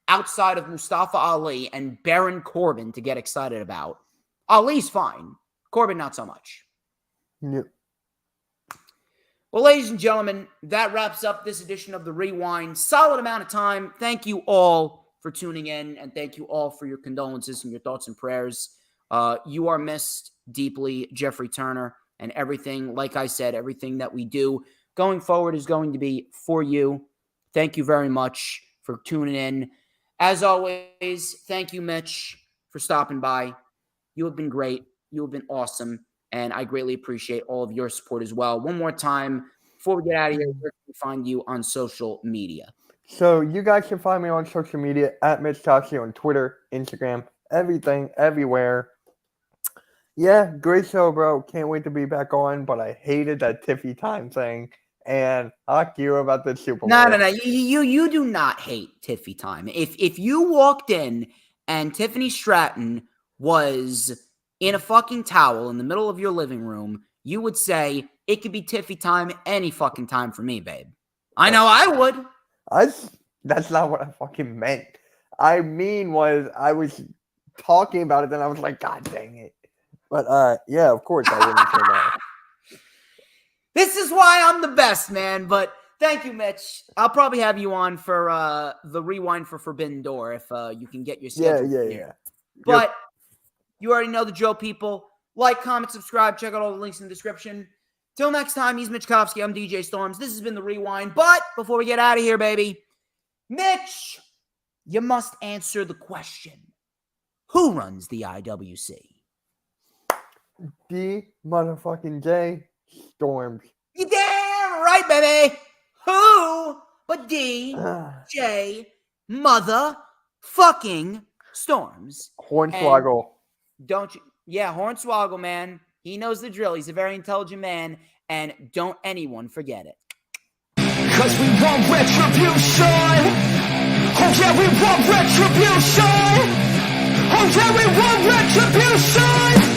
outside of Mustafa Ali and Baron Corbin to get excited about. Ali's fine. Corbin, not so much. Yep. Well, ladies and gentlemen, that wraps up this edition of The Rewind. Solid amount of time. Thank you all for tuning in, and thank you all for your condolences and your thoughts and prayers. You are missed deeply, Jeffrey Turner, and everything, like I said, everything that we do going forward is going to be for you. Thank you very much for tuning in. As always, thank you, Mitch, for stopping by. You have been great. You have been awesome. And I greatly appreciate all of your support as well. One more time, before we get out of here, where can we find you on social media? So you guys can find me on social media at Mitch Kofsky on Twitter, Instagram, everything, everywhere. Yeah, great show, bro. Can't wait to be back on, but I hated that Tiffy time thing. And fuck you about the Super Bowl. No. You do not hate Tiffy time. If you walked in and Tiffany Stratton was in a fucking towel in the middle of your living room, you would say, it could be Tiffy time any fucking time for me, babe. I know I would. That's not what I fucking meant. I was talking about it, then I was like, God dang it. But yeah, of course I wouldn't say that. This is why I'm the best, man. But thank you, Mitch. I'll probably have you on for the Rewind for Forbidden Door if you can get your schedule. Yeah. But You already know the drill, people. Like, comment, subscribe. Check out all the links in the description. Till next time, he's Mitch Kofsky. I'm DJ Storms. This has been The Rewind. But before we get out of here, baby, Mitch, you must answer the question. Who runs the IWC? D motherfucking J Storms. You damn right, baby. Who but DJ motherfucking Storms? Hornswoggle. Don't you? Yeah, Hornswoggle, man. He knows the drill. He's a very intelligent man, and don't anyone forget it. Cause we want retribution. Oh yeah, we want retribution. Oh yeah, we want retribution.